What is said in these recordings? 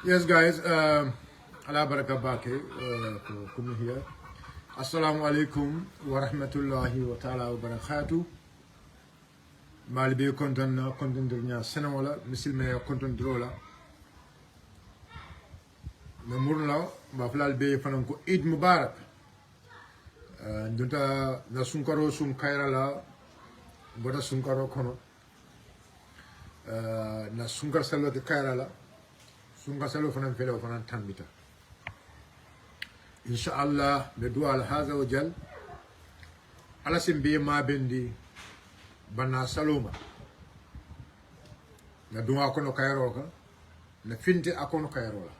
Yes, guys. Allah barakabake for coming here. Assalamu alaikum wa rahmatullahi wa ta'ala wa barakatuh. Malibe kontan dirnya senawala misilme kontan drola. Memurla maflal be fanan ko Eid Mubarak. Dunta na sunkaro sun kairala boda sunkaro kono. Na sunkar salo de kairala. Sunga salo fanan fele fanan tambita. Inshallah be du'a al hadha wa jal ala simbe ma bendi bana saloma na du'a kono kayro ka na finte akono kayro la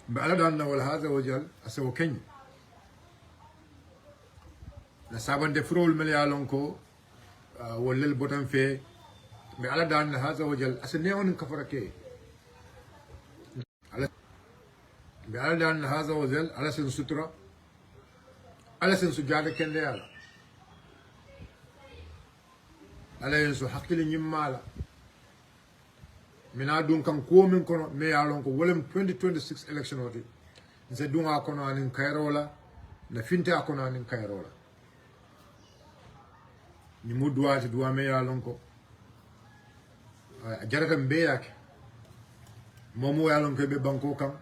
be ala dan wal hadha wa jal asaw kenya na sabande frol mel ya lonko wolel botan fe be ala dan hadha wa jal asne on kafara ke بأعلى أن هذا وذل على سن سترة على سن سجادة كن ديالا على ينسو حق لي نيمالا من أدون كم كومن كونو ميالون كو ولم 2026 election ودي نسدون أكونو أنين كايرولا نفينتي أكونو أنين كايرولا نمو دواتي دوا ميالون كو جارتم بياك مومو يالون كو ببانكو كام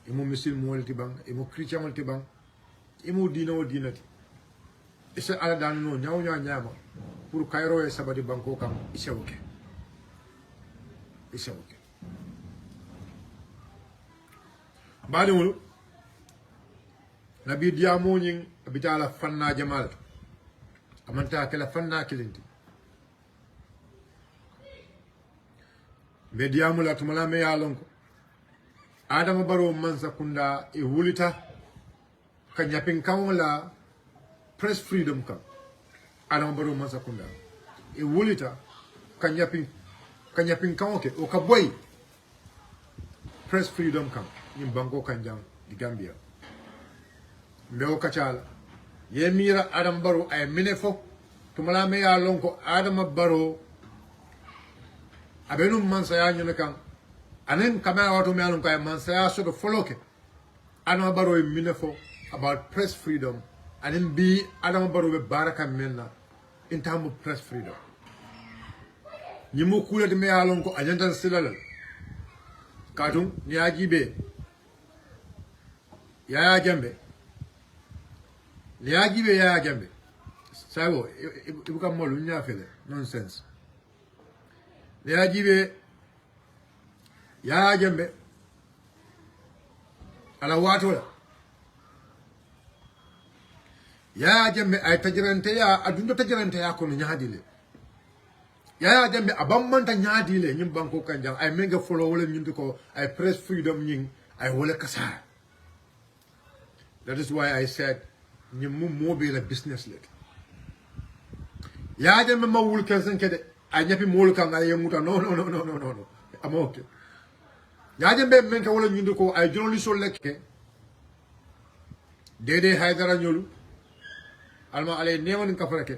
imu misil molti bang imu christian molti bang imu dino dinati isa ala dan no nyaw nyama pour kayro e sabadi banko kam isewke badi wulu nabi diamo nyin bitala fanna jamal amanta kala fanna kilinti be diamo la tumala me yalonko Adama Baro mansa kunda e wulita ka nyapin la press freedom kam Adama Baro mansa kunda e wulita ka nyapin ke o ka boy press freedom kam nim banko kanjang di Gambia mbew kachala ye mira Adama Baro ay minefo tumala me ya lonko Adama Baro abenum mansa ya nyune kam anen kamera watu me alon kay man saya so do foloke Adama Baro minefo about press freedom anen bi Adama Baro be baraka menna in terms of press freedom nyimu kula de me alon ko ajantan silal katum niaji be ya jambe sawo ibuka molu nya fele nonsense niaji be ya jambe ala watola ya jambe ay tajirante ya adunda tajirante ya kono nyaadile ya jambe abammanta nyaadile nyim banko kanjang ay menga follow wala nyindi ko ay press freedom nying ay wala kasa. That is why I said nyim mo be la business let ya jambe mawul kensen kede ay nyapi mol kan ay muta no amoke Yajembe menka wala nyindi ko ay journaliste lekke dede haydara nyolu alma ale neman ka farake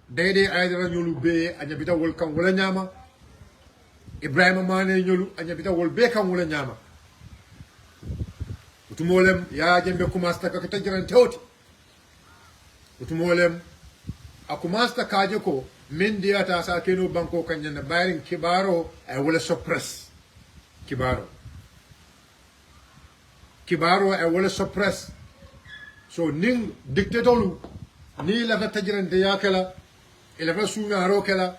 dede haydara nyolu be anya bita wol kan wala nyama Ibrahima Mane nyolu anya bita wol be kan wala nyama utumolem yajembe kumasta ka tajiran tewti utumolem akumasta kaje ko min diata sa keno banko kanyana bayrin kibaro ay wala suppress Kibaro ay wala suppress so ning dictatorlu ni la tajirante yakala ila fa suna rokela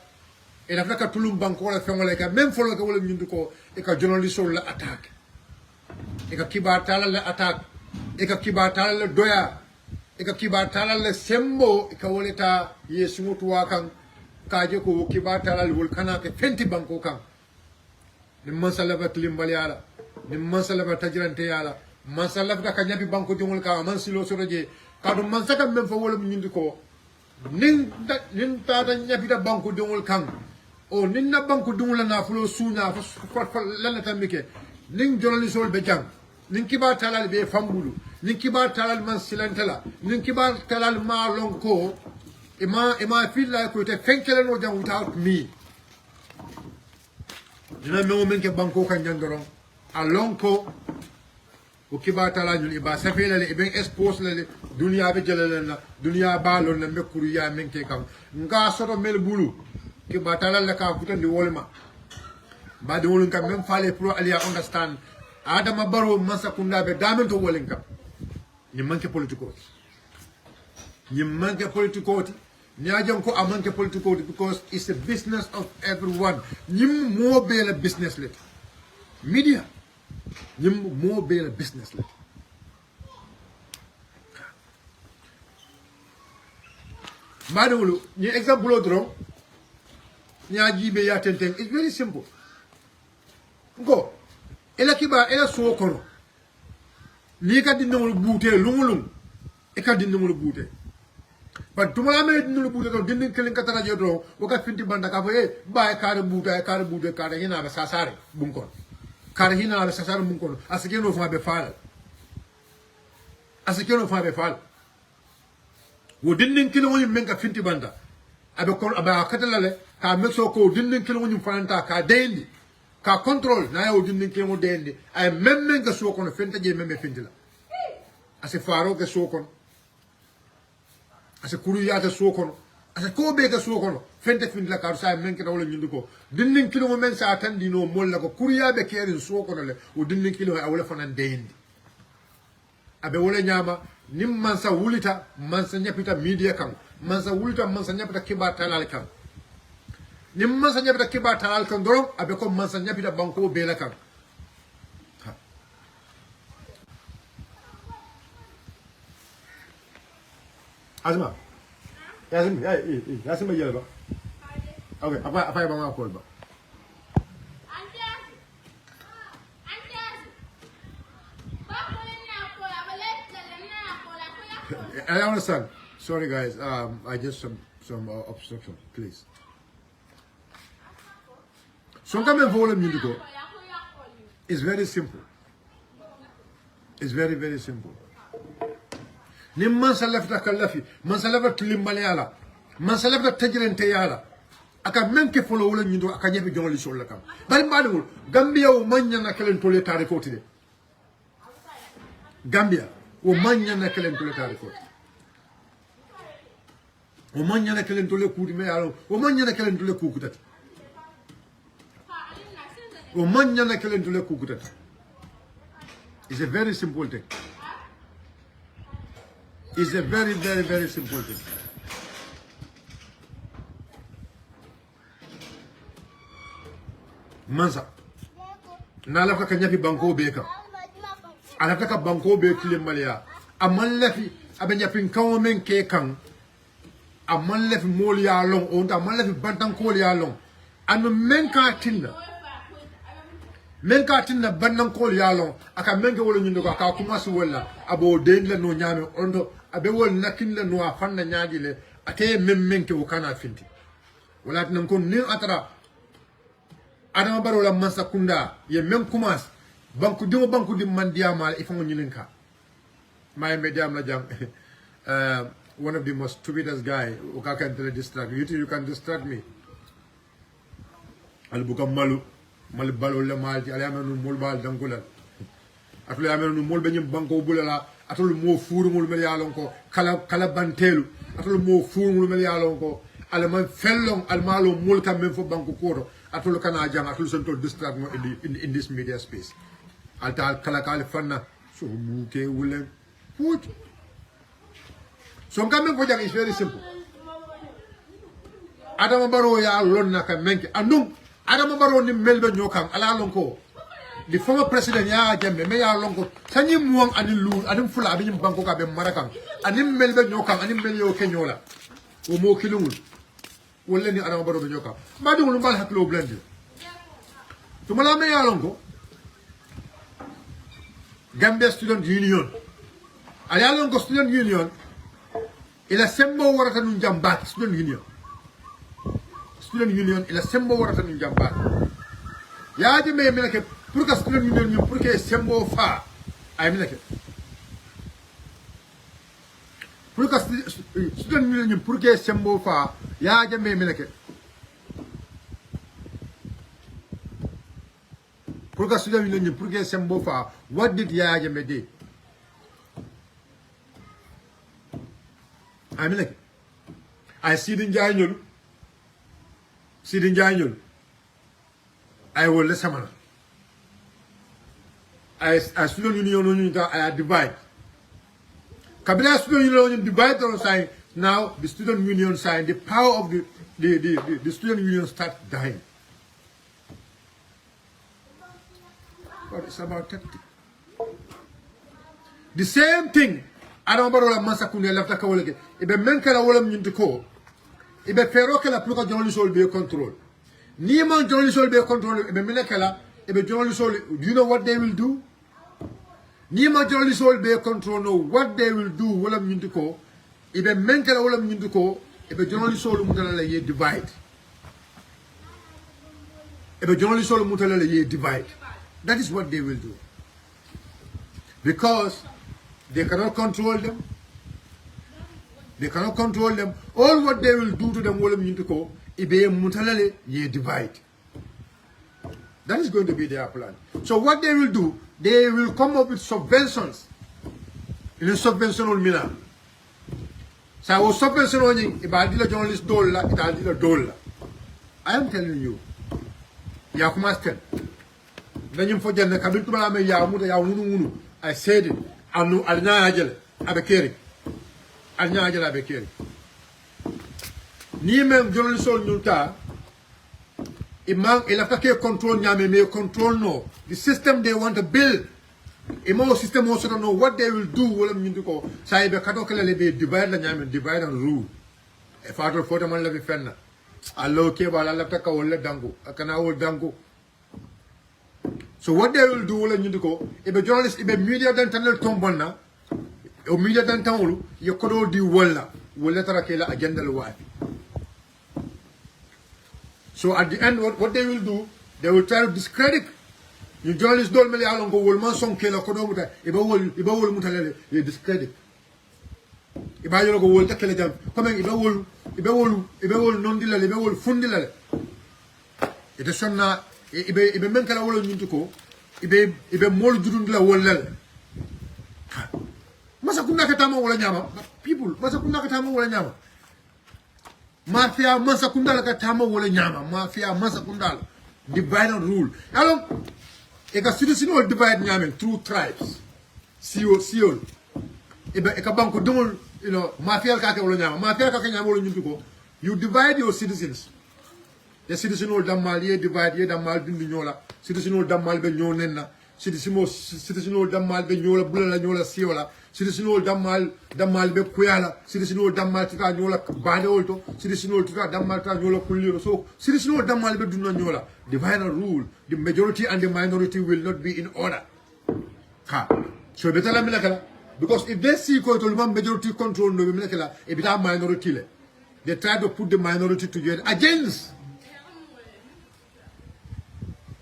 ila fa ka tulum banko wala fengole ka même folo ka wala nyundu ko e ka journaliste la attaque e ka kibar tala la attaque e ka kibar tala la doya e ka kibar tala la sembo e ka woleta yesu mutu wakan kaje ko kibar tala wol kana ke fenti banko kan nim masalaba klimbali ala nim masalaba tajirante ala masalaba ka nyabi banko jongol ka man silo soroje ka dum man saka mem fa wala nyindi ko nin tata nyabi da banko jongol kan o nin na banko dungula na fulo sunya fa lana tamike nin journalist be jang nin kiba talal be fambulu nin kiba talal man silantala nin kiba talal ma lonko ima feel like ko te fenkele no jang without me dina me men ke banko kan jandoron alonko o kibata la nyul iba safela le ben expose le dunia be jelale na dunia ba lon na me kuriya men ke kan nga soto mel bulu kibata la ka futandi wolma ba de wolun kam même fallait pour aller understand adama baro masa kunda be damen to wolen kam ni manke politiko ni manke politiko ni ajon ko amanke politiko because it's a business of everyone ni mo be la business let media ni mo be la business let madulu ni example odro ni ajibe ya tenten it's very simple go ela kiba ela so kono ni ka dinul buute lungulung e ka dinul buute ba tumala me dinul buute to dindin kelin ka tara jodo o ka finti banda ka fe ba e kare buute kare hina ba sasare bunkon kare hina ba sasare bunkon asike no fa be faal wo dindin kelin woni men ka finti banda abe kon aba katalale ka mexo ko dindin kelin woni fanta ka dendi ka control na yo dindin kelin dendi ay memmen ga so kono fenta je memme fintila ase faro ga so kono ase kuruya ga so kono ase ko be ga so kono fenta fintila ka sa men ke dawla nyindu ko dindin kelin men sa tandi no molla ko kuruya be kerin so kono le o dindin kelin ay wala fanan dendi abe wala nyama nim mansa wulita mansa nyapita media kam mansa wulita mansa nyapita kiba talal kam nim mansa nyapita kiba talal kam dorom abe ko mansa nyapita banko bela kam azma yasim yelba okay apa ba ma ko ba I understand. Sorry, guys. I just some obstruction, please. Sometimes volume musical. It's very simple. It's very simple. Ni mansa lafta kalafi, mansa lafta tulimbaleala, mansa lafta tajirente yala. Aka menke follow wala nyindo aka nyebi jongoli solla kam. Bari mbadul Gambia o manya na kelen tole tariko tide. Gambia o manya na kelen tole tariko. O manya na kelen tole kuti me yalo, o manya na kelen tole kukutati. O manya na kelen tole kukutati. It's a very simple thing. It's a very simple thing. Mansa. Na lafka kanyafi banko beka. Alafka ka banko be kilimbalia. Aman lafi abenya pinkawo men ke kan. Aman lafi moli ya long onta aman lafi bantan koli ya long. Anu menka tinna bandan koli ya long. Aka menke wolo nyindo ka kumasi wala abo dendla no nyame ondo abe wol nakinla no afanna nyaadi le ate menke wukana finti. Wala tan ko ni atara adama baro la mansa kunda ye men kumas banku di mandiama ifo nyilinka my mediam la jam one of the most stupidest guy who can distract you can distract me al bukam mal balo le mal ala amenu mol bal dangulal atlu amenu mol benyum banko bulala atlu mo furumul mel yalon ko kala bantelu atlu mo furumul mel yalon ko ala man fellon al malo mol kam men fo banko koro atlu kana jang atlu sento distract mo in this media space alta kala fanna so muke wulen put so ngam ko jang is very simple adama baro ya lonna ka menke andum adama baro ni melbe nyokam ala lon ko the former president ya jambe me ya lon ko sanyi muang ani lu adim fula adim banko ka be marakam anim melbe nyokam anim melyo kenyola o mo kilungul wala ni adama baro be nyokam madu lu bal haklo blende to mala me ya lon ko Gambia Student Union ala lon ko Student Union ila sembo warata nun jambat Student Union ila sembo warata nun jambat ya je me melake pour que Student Union pour que sembo fa ay melake pour que Student Union pour que sembo fa ya je me melake pour que student union pour que sembo fa what did Yaya Jammeh do? I mean like I see the Janyul I will listen man I student union I divide Kabila student union divide on sign now the student union sign the power of the student union start dying. But it's about tactic. The same thing. I don't know what Masakune left a colleague. If a man can all of ko, if a ferroca pluka journalist will be control. Nieman journalist will be control. If a Menacala, if a journalist will, do you know what they will do? Nieman journalist will be control. Know what they will do. Will of ko. If a man can all of ko, if a journalist will mutala divide. If a journalist will mutala divide. That is what they will do. Because they cannot control them. They cannot control them. All what they will do to them will be divide. That is going to be their plan. So what they will do, they will come up with subventions. In a subventional manner. So I was subventioning if I did a journalist dollar, it I did a dollar. I am telling you. Yakumastel. Then you forget the Kabituma Yamuda Yamunu. I said it. I know Alnajal Abekeri. Alnajal Abekeri. Niemem journalist on Nuta. Imam Elafake control Yame may control no. The system they want to build. Imo system also don't know what they will do. Will mean to go. Saibe Katokale be divide and Yame divide and rule. A father for the man levi fenna. Allo Keba Lataka will let dango. I can all dango. So what they will do will you go if a journalist if a media dan tanel tombona or media dan tawlu you could all do walla will let rakela agenda luwa. So at the end what they will do they will try to discredit you journalists don't mele alongo will man Sonko la kodo muta iba wol mutalele you discredit iba yolo go wol takele jam comme iba wol non dilale iba wol fundilale it is sonna ibe men kala wolo nyintu ko ibe mol judundula wolal masa kunna ka tama wala nyama people masa kunna ka tama wala nyama mafia masa kundala ka tama wala nyama mafia masa kundala divide and rule alors e ka citizen will divide nyamen through tribes siol ibe e ka banko dumul you know mafia ka wala nyama mafia ka nyama wala nyintu ko you divide your citizens. The citizen will damal ye divide ye damal bindu nyola citizen will damal be nyonenna citizen will damal be nyola bulala nyola siola citizen will damal be kuyala citizen will damal tika nyola bande olto citizen will tika damal ta nyola kuliro so citizen will damal be dunna nyola divide and rule the majority and the minority will not be in order so betala milakala because if they see ko to majority control no milakala e bita minority le they try to put the minority together against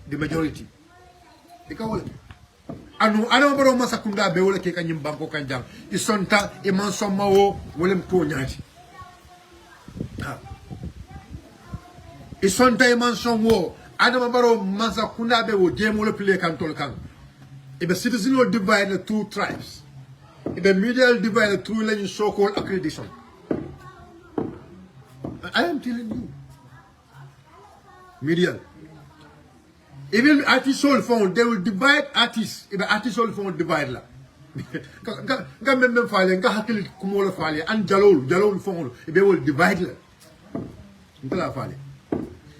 the majority. Because anu ana baro masakunda be wala ke kanyim banko kanjang isonta e man somma wo wolem to nyaati isonta e man somwo ana baro masakunda be wo jemolo pile kan tol kan e be citizen will divide the two tribes e be media will divide through the so-called accreditation. I am telling you media. Even artists all found, they will divide artists. If artists all found divide la. Ga memem fale, ga hakili kumola fale, and jalol found. If they will divide la. Ntala fale.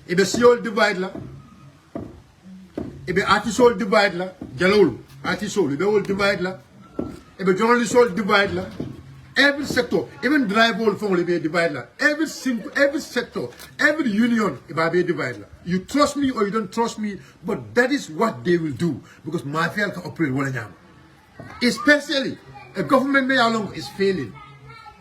If they see all divide la. If the artists all divide la, jalol artists all. If they will divide la. If the journalists all divide la. Every sector, even drive all phone will be divided. Every sector, every union will be divided. You trust me or you don't trust me, but that is what they will do because mafia can operate one anyam. Especially a government may along is failing.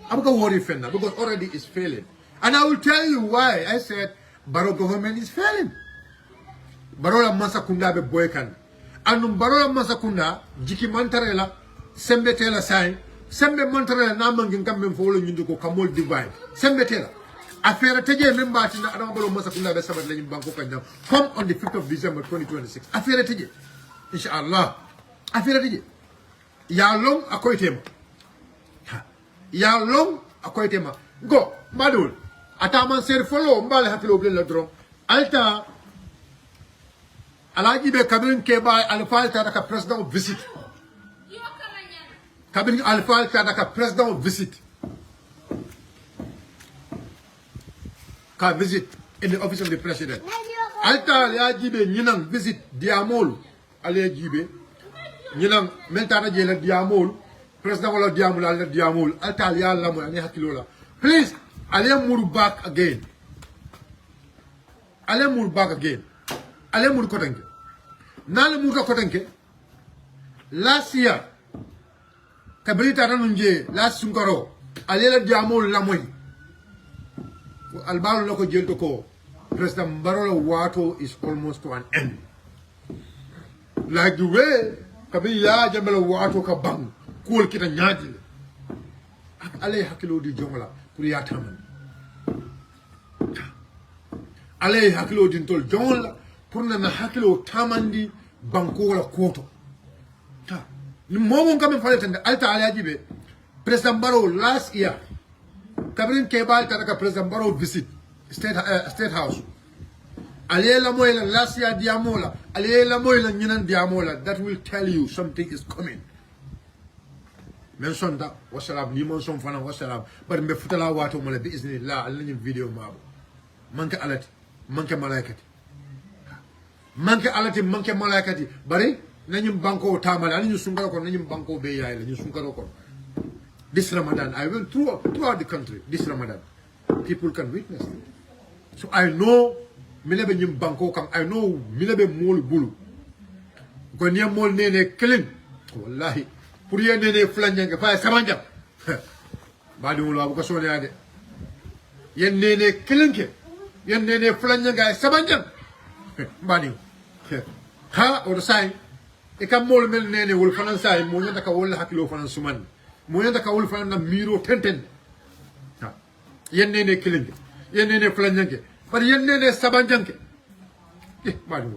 I'm going to worry for now because already it's failing. And I will tell you why I said Baro government is failing. Barola Masakunda be boykan. And Barola Masakunda, Jiki Mantarela, Sembetela sign. Sembe mantra na mangin kambe folo nyundo ko kamol divide sembe tela affaire teje memba tina adama balo masa kula be sabat lañu banko kanja come on the 5th of December 2026 affaire teje inshallah affaire teje ya long akoy tema ya long akoy tema go madul ataman ser folo mbale hakilo blen la dron alta alaji be kabrin ke ba alfalta daka president visit kabrin alfalta daka president visit ka visit in the office of the president alta alaji be nyinang visit diamol alaji be nyinang mentana je la diamol president wala diamol ala diamol alta ya la mo ani hakilo la please ale mur back again ale mur back again ale mur kotanke nale mur ka kotanke last year kabrita ranunje last sunkaro ale la diamol la moy albalo lako jelto ko president Barrow wato is almost to an end like the way kabila jambelo wato ka bang kul kita nyaji ale hakilo di jongla pour ya taman ale hakilo din tol jongla pour na hakilo tamandi banko wala koto ta ni momon kam falete alta alaji be president Barrow last year kabrin kebal taka president Barrow visit state house alela moyla last year diamola alela moyla nyinan diamola that will tell you something is coming men sonda wasalam ni mon son fana wasalam bar mbe futala wato mala bi iznillah alani video mabo manke alati manke malaikati manke malaikati bari nanyum banko tamala ani sungaro ko nanyum banko be yaayla ni sungaro ko this Ramadan I will throughout the country this Ramadan people can witness it. So I know milebe nyum banko kam I know milebe mol bulu ko ni mol nene kelin wallahi pour yene ne flanjanga fa samanja badi wala bu ko sonya de yen nene kelinke yen nene flanjanga samanja badi ha o sai e kam mol mel nene wol fanan sai mo nyata ka wol hakilo fanan suman mo nyata ka wol fanan na miro tenten ha yen nene kelinke yen nene flanjanga par yen nene sabanjanke badi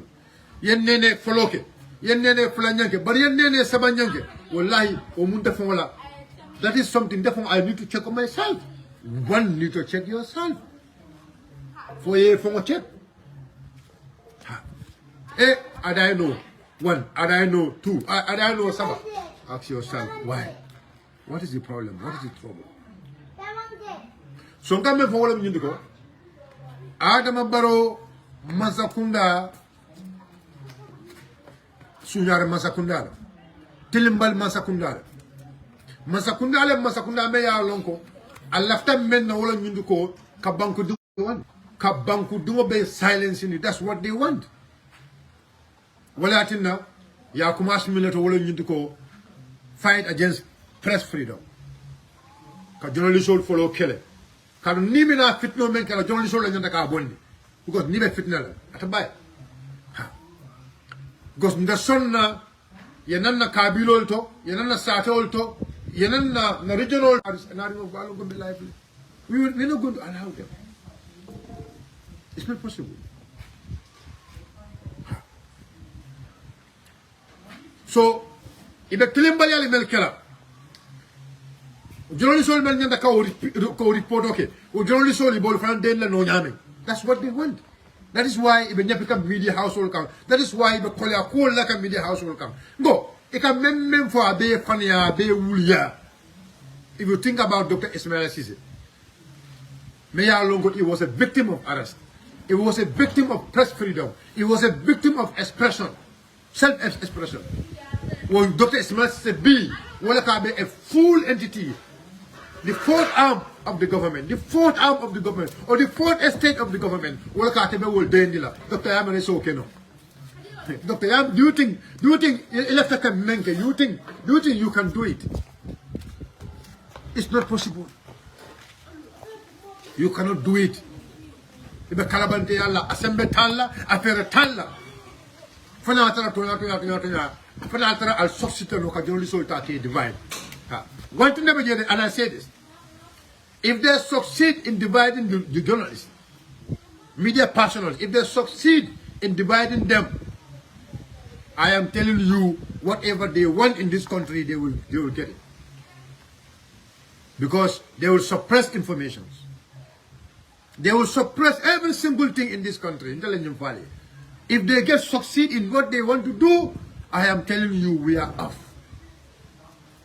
yen nene foloke yen nene flanjanga bar yen nene sabanjanke wallahi o mun defon wala that is something defon I need to check on myself one need to check yourself for a check and I know one and I know two and I know saba ask yourself why what is the problem what is the trouble so ngam me fo wala nyindi ko Adama Barrow Masakunda sunyar Masakunda tilimbal Masakunda me ya lonko alafta men na wala nyindu ko ka banku du be silence ni that's what they want wala tinna ya kuma asimilato wala nyindu ko fight against press freedom ka journalist follow kele ka ni mina fitno men ka journalist la nyanda ka bondi because ni be fitna la atabay because nda sonna yenanna kabilol to yenanna satol to yenanna na regional scenario balu go be lively we're not going to allow them it's not possible so ibe klimbali ali melkela journalist sol mel nyanda ko report okay o journalist sol bol fan den la no nyame that's what they want. That is why ibe nyapika media household come. That is why ibe kola ko la ka media household come. Go, it can mem for a be fania be wulia. If you think about Dr. Ismail Sise, Mayor Longo, he was a victim of arrest. He was a victim of press freedom. He was a victim of expression, self-expression. When Dr. Ismail Sise be, wala ka be a full entity, the fourth arm of the government, or the fourth estate of the government. Wala ka tebe wol dendila. Dr. Yamane so okay no. Dr. Yam, do you think do you think you can do it? It's not possible. You cannot do it. Ibe kalabante yalla, assemble talla, affaire talla. Fana tara tonya. Fana tara al société no ka joli solta ke divine. One thing never get, and I say this. If they succeed in dividing the journalists, media personals, if they succeed in dividing them, I am telling you, whatever they want in this country, they will get it. Because they will suppress information. They will suppress every single thing in this country. If they succeed in what they want to do, I am telling you, we are off.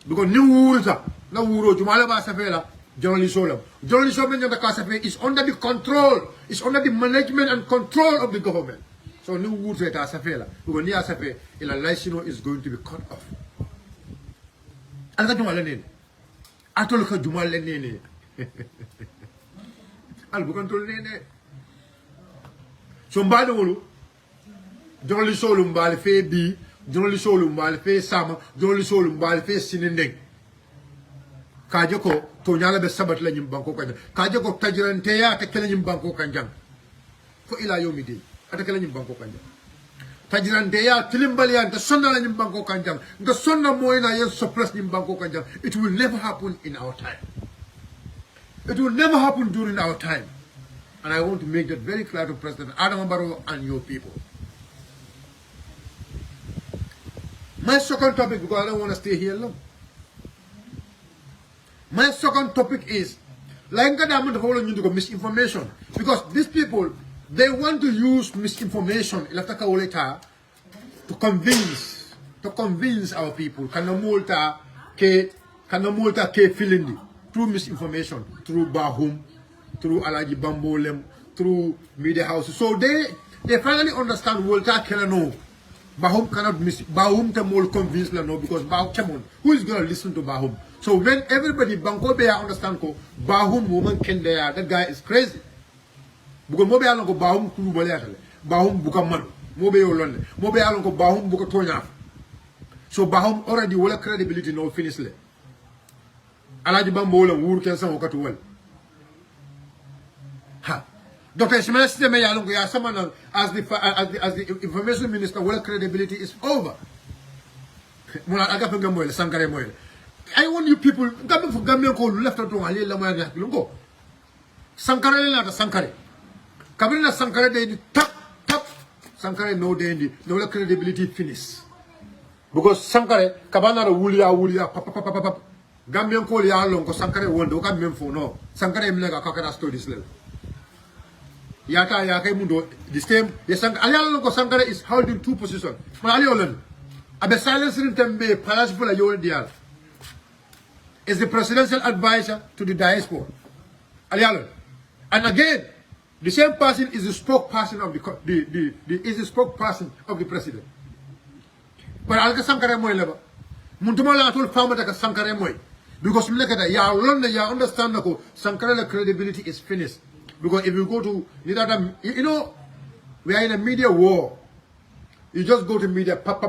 Because journalism is under the control, is under the management and control of the government. So new rules at Asafela, because near Asafe, Elisino is going to be cut off. Atolka Jumal Nene. Albucantul Nene. So Badolu, journalism Balfe B, journalism Balfe Sama, journalism Balfe Sinending. Kajoko, Tonyala be Sabat Lenim Banco Kanja. Kajoko Tajiran Tea, Takalim Banco Kanjang. For Ilayomidi, Atakalim Banco Kanja. Tajiran Tea, Tilimbalian, the Sonalanim Banco Kanjang, the Sona Moina, yes, suppressed in Banco Kanjang. It will never happen in our time. It will never happen during our time. And I want to make that very clear to President Adam Barrow and your people. My second topic, because I don't want to stay here long. My second topic is, like I'm to misinformation, because these people, they want to use misinformation to convince our people. Kanamulta ke filindi through misinformation, through Bahum, through Alaji Bambolem, through media houses. So they finally understand Walter Kelano. Bahum cannot miss Bahum Tamol convince Lano because Bahum, who is going to listen to Bahum? So when everybody Banko Beya understand ko Bahum woman can there, that guy is crazy. Because Mobe Alon ko Bahum Kulu Baleatale, Bahum Bukaman, Mobe Olonde, Mobe Alon ko Bahum Bukatonya. So Bahum already will credibility no finish le. Alaji Bambola Wur can some okatu well. Ha. Dr. Ismail Siteme Yalongo Yasaman as the information minister, well credibility is over. I want you people, Gambia for Gambia call left out to Ali Lamaya Lungo. Sankare not a Sankare. Kabina Sankare they tap. Sankare no danger, no credibility finish. Because Sankare, Kabana Wulia, papa. Gambian call Yalongo, Sankare won't do Gambian no. Sankare Mlega Kakara stories level. Yaka Mundo, the same. The Alialongo Sankare is holding two positions. Maliolan. Abe silencing them be Palashpula Yol is the presidential advisor to the diaspora. Alialon. And again, the same person is the spokesperson of the spokesperson of the president. But Alka Sankare Moy leva. Muntumala atul Famata Sankare Moy. Because ya understand that Sankare credibility is finished. Because if you go to, you know, we are in a media war. You just go to media, pop.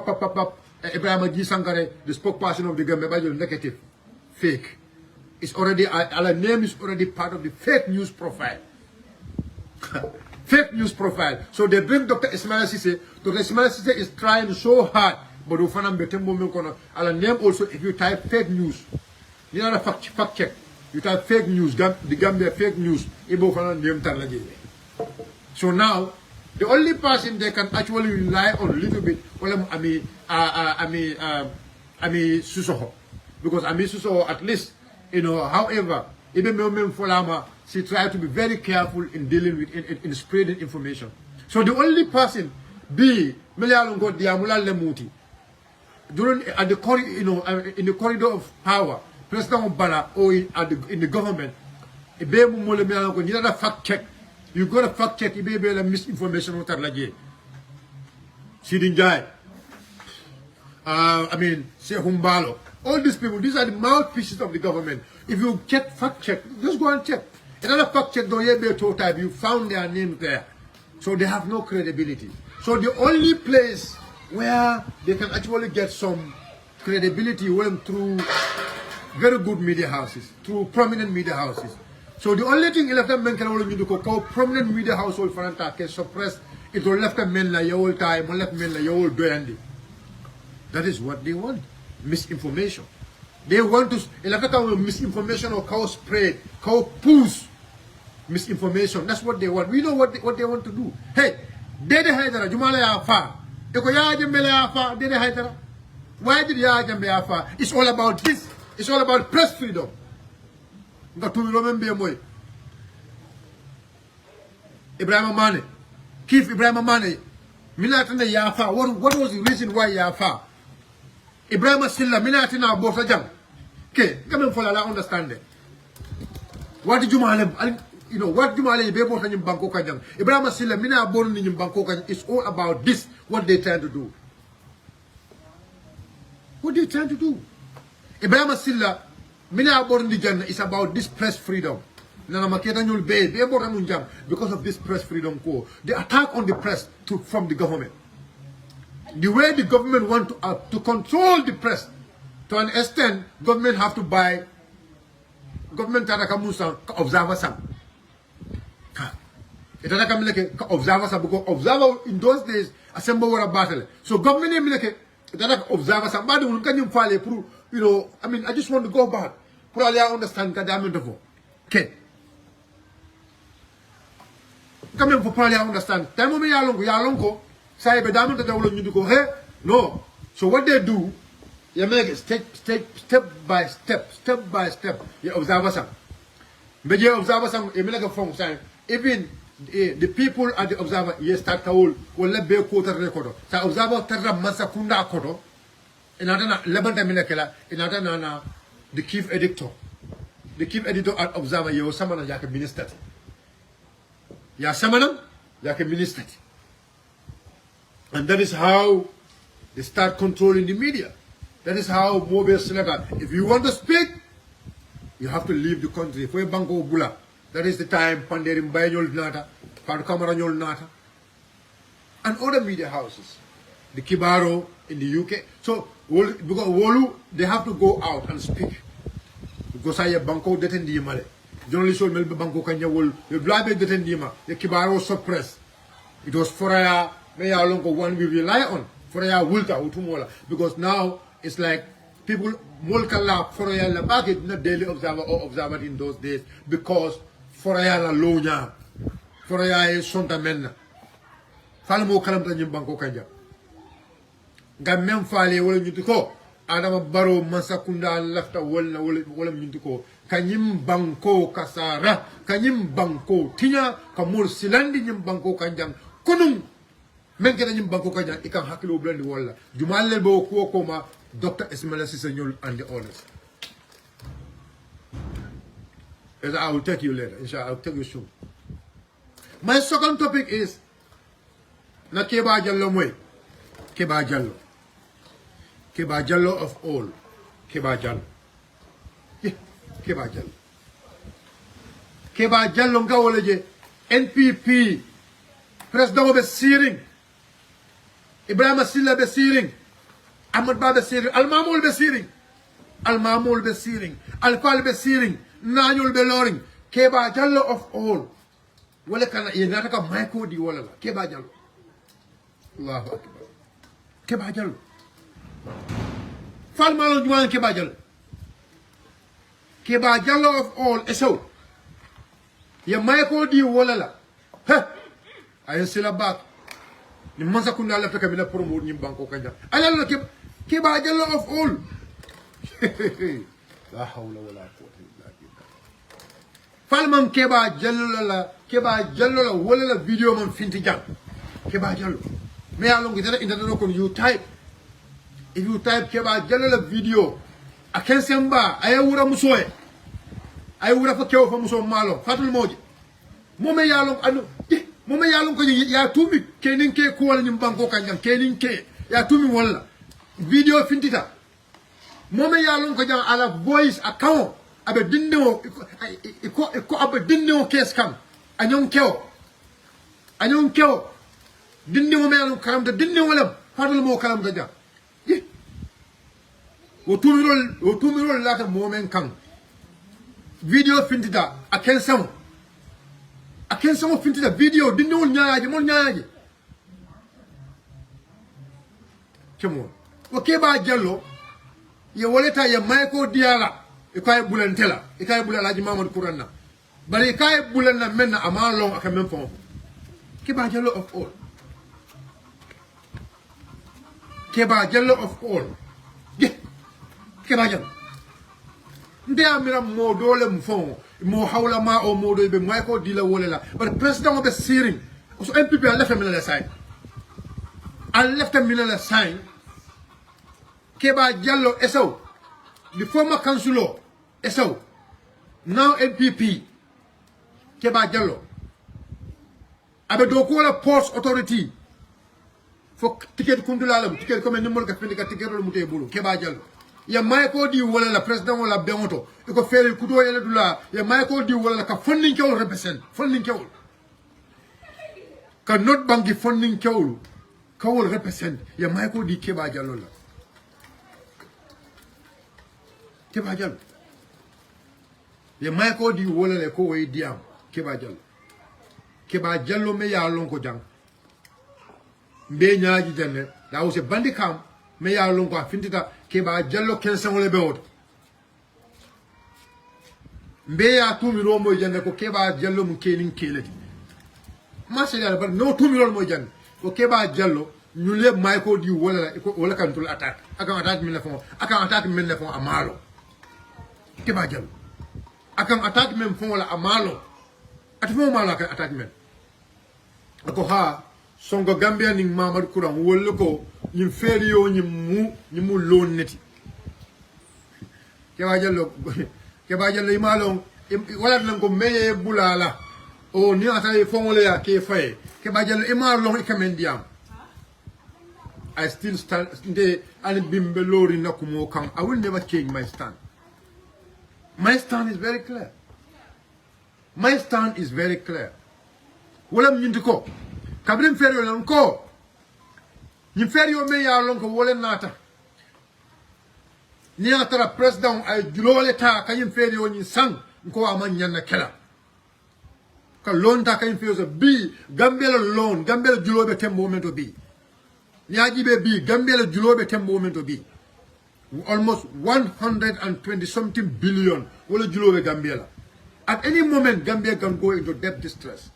Ibrahim G. Sankare, the spokesperson of the Gambia, negative, fake. It's already, our name is already part of the fake news profile. Fake news profile. So they bring Dr. Ismail Sise. Dr. Ismail Sise is trying so hard, but our name also, if you type fake news, you know, fact check. You type fake news, the Gambia fake news. So now, the only person they can actually rely on a little bit, Ami Susoho. Because Ami Susoho, at least, you know, however, even Folama, she tried to be very careful in dealing with, in spreading information. So the only person, B, Melalongo Diamula Lemuti, during, at the, you know, in the corridor of power, President Obama or in the government, you got to fact check. You got to fact check. You be misinformation. Sidinjai. Say Humbalo. All these people, these are the mouthpieces of the government. If you check, fact check, just go and check. Another fact check, don't be told type. You found their name there, so they have no credibility. So the only place where they can actually get some credibility went through very good media houses, through prominent media houses. So the only thing elected men can only do call prominent media household for can suppress it will left men like your old time or left men like your old brandy. That is what they want. Misinformation. They want to misinformation or cow spread, cow push misinformation. That's what they want. We know what they want to do. Hey, Dede Haidara, Jumala Yafa. Eko ya Jambele Yafa, Dede Haidara. Why did ya Jambe Yafa? It's all about this. It's all about press freedom. Ibrahim Mane. Keith Ibrahim Mane. Minatana Yafa. What was the reason why Yafa? Ibrahim Silla, Minatina Bosajam. Okay, come in for a understanding. What did you want? You know, what do you be able to Bangkok? Ibrahim Silla, Mina born in Bangkok. It's all about this, what they trying to do. What they trying to do? Ibrahim Silla, Mina born in the is about this press freedom. Because of this press freedom core. The attack on the press from the government. The way the government want to control the press, to an extent, government have to buy government observer some. It observer some because observer in those days assemble a battle. So government observer some. You know, I mean, I just want to go back. Probably I understand that. Okay. Come in for probably I understand. Time me yalongo. Say be damu to you go hey no. So what they do, you make it step by step. You observe some. But you observe some. You make a function. Even the people at the observer, you start to will let be quota record. So observer terra masa kunda kodo. Inadana lebanta minakela. Inadana the chief editor. The chief editor at observer you samana yake minister. Ya samana yake minister. And that is how they start controlling the media. That is how mobile senator. If you want to speak, you have to leave the country. For Banco Bula, that is the time Panderim Bayol Nata, Parkamaranyol Nata, and other media houses. The Kibaro in the UK. So because Wolu, they have to go out and speak. Because I have Banco detendi male. Journalists will melbe Banco Kanya will the Blabe detendima. The Kibaro suppressed. It was Foraya. May how long one we rely on for a wulta utumola because now it's like people mulkala for a la market not daily observer or observer in those days because for a la lonya for a sonta menna falmo kalam tan banko kanja gam mem faale wala ñu ko adama baro masakunda lafta wala ñu ko kanyim banko kasara kanyim banko tinya kamur silandi ñim banko kanjang kunum men ke dañu banko kanya ikam hakilo blend wala jumal bo ko koma Dr. Ismail Sisseñol and the others. As I will take you later, inshallah, I'll take you soon. My second topic is na Keba Jallo moy Keba Jallo. Keba Jallo of all. Keba Jallo. Yeah, Keba Jallo. Keba Jallo nga wala je NPP President be searing Ibrahim Silla be searing Ahmad Ba be searing Al Mamul be searing Al Mamul be searing Al Fal be searing Nanyul be loring Keba Jallo of all wala kana yenata ka mayko di wala la Keba Jallo Allahu Akbar Keba Jallo Fal Malo Juan Keba Jallo Keba Jallo of all eso ya mayko di wala la ha ayen sila back ni mansa kunna la feka mina promote ni banko kanja alal Keba Jallo of all la hawla wala quwwata illa billah falman Keba Jallo la wala la video man finti jang Keba Jallo me along with that internet kon you type if you type Keba Jallo la video aken semba ayawura musoe ayawura fa kew fa muso malo fatul moji mome yalong anu mome yalong ko ya tumi kenin ke ko wala nyum banko kanjam kenin ke ya tumi wala video fintita mome yalong ko jang ala voice account abe dinno ko abe dinno kes kam anyon kew dinno me yalong karam da dinno wala fatul mo karam da jam wo tumirol lata momen kan video fintita aken samo fintita video dinno nyaaje mon nyaaje kemo wo Keba Jallo ye woleta ye mayko diala e kay bulantela e kay bulala ji mamadou kouranna bari kay bulanna menna ama long aka men fon Keba Jallow of all Keba Jallow of all Keba Jallow nde amira mo dole mu fon mo hawla ma o mo do be mayko dila wolela but president of the searing so MPP a left minala sign a left minala sign Keba Jallow Esau the former councillor Esau now MPP Keba Jallow abe do ko la post authority fo ticket kundula la ticket comme nimol ka fendi ka ticket lo mutay bulu Keba Jallow ya mayko di wala la president wala beonto e ko fere kudo yele dula ya mayko di wala ka funding kewol represent funding kewol ka not banki funding kewol kawol represent ya mayko di Keba Jallow la Keba Jallow ya mayko di wala le ko way diam Keba Jallow Keba Jallow me ya lon ko jang mbe nyaaji janne da wose bandi kam me ya lon ko fintita Keba Jallow kensan wala be wot mbe ya tumi ro moy janne ko Keba Jallow mu kenin kelati ma se dal bar no tumi ro moy janne ko Keba Jallow ñu le mayko di wala ko wala kan tul attaque akan attaque min la fon akan attaque min la fon amalo Keba Jallow akan attaque men fon wala amalo ati fo malo akan attaque men ako ha Sonko Gambia ni Mamadou Kouran wolo ko ñim feriyo ñim mu lon neti Keba Jallow imalo wala nan ko meye bulala o ni atay fongole ya ke fay Keba Jallow imalo ikamen diam I still stand and bimbe lori nakumo kan I will never change my stand. My stand is very clear. My stand is very clear. Wala mnyindiko kabrim ferio lanko nyim ferio me ya lonko wala nata ni atara president ay julole ta kanyim ferio nyi sang nko amanya na kela ka lonta kanyim ferio bi Gambia lon Gambia julobe tembo momento bi Nyajibe bi Gambia julobe tembo momento bi almost 120 something billion wala julobe Gambia. At any moment Gambia can go into debt distress.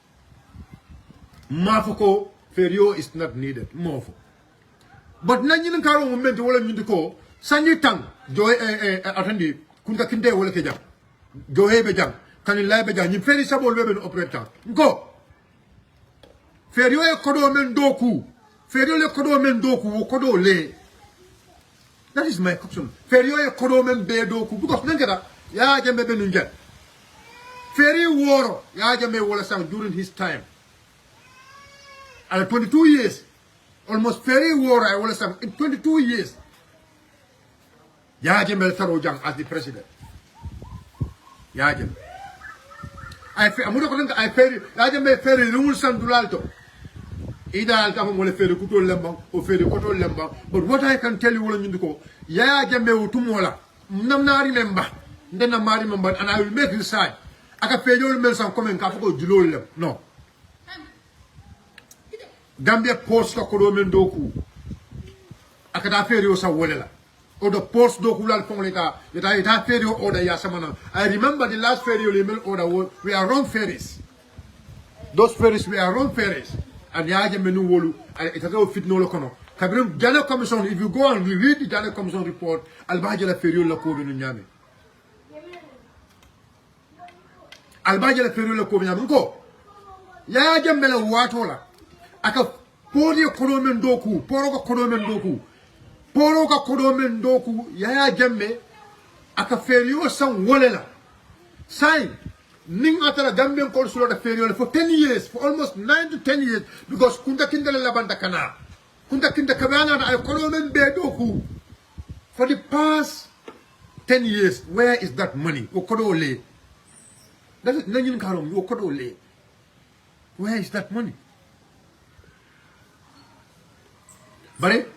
Mafoko ferio is not needed. Mofo. But nanyin karo moment wala nyindiko sanyi tang joy atandi kunta kinde wala kejam. Joy be jam kanilay be jam nyim feri sabol webe no operator. Ngo. Ferio e kodo men doku. Ferio le kodo men doku wo kodo le. That is my option. Ferio e kodo men be doku because nangada ya jambe be nunja. Feri woro ya jambe wala sang during his time. And 22 years almost Feri woro I wala sang in 22 years. Ya jambe Saro Jang as the president. Ya jambe. Amudo ko nanga I Feri ya jambe Feri rule sang dulalto. Ida alta mo le fere kuto lembang o fere kuto lembang but what I can tell you wala nyindiko ya jambe utumola namnari memba ndena mari memba and I will make his side aka fejol mel san comme ka foko julol lem no Gambia post ko do men doku aka da fere yo sa wolela o do post doku lal fon leta ita fere yo order ya samana I remember the last fere yo lemel order we are wrong ferries those ferries we are wrong ferries and yaje menu wolu itata fit no lokono kabrim Jana commission if you go and read the Jana commission report albaje la ferio la ko no nyame albaje la ferio la ko nyame ko yaje mela watola aka podi ko men doku poro ko men doku yaje me aka ferio san wolela sai Ning atara Gambian consular ferio for 10 years, for almost 9 to 10 years, because kunta kinda la banda kana. Kunta kinda kabana na ekonomen bedoku. For the past 10 years, where is that money? Okodole. That is nanyin karom, okodole. Where is that money? Bare,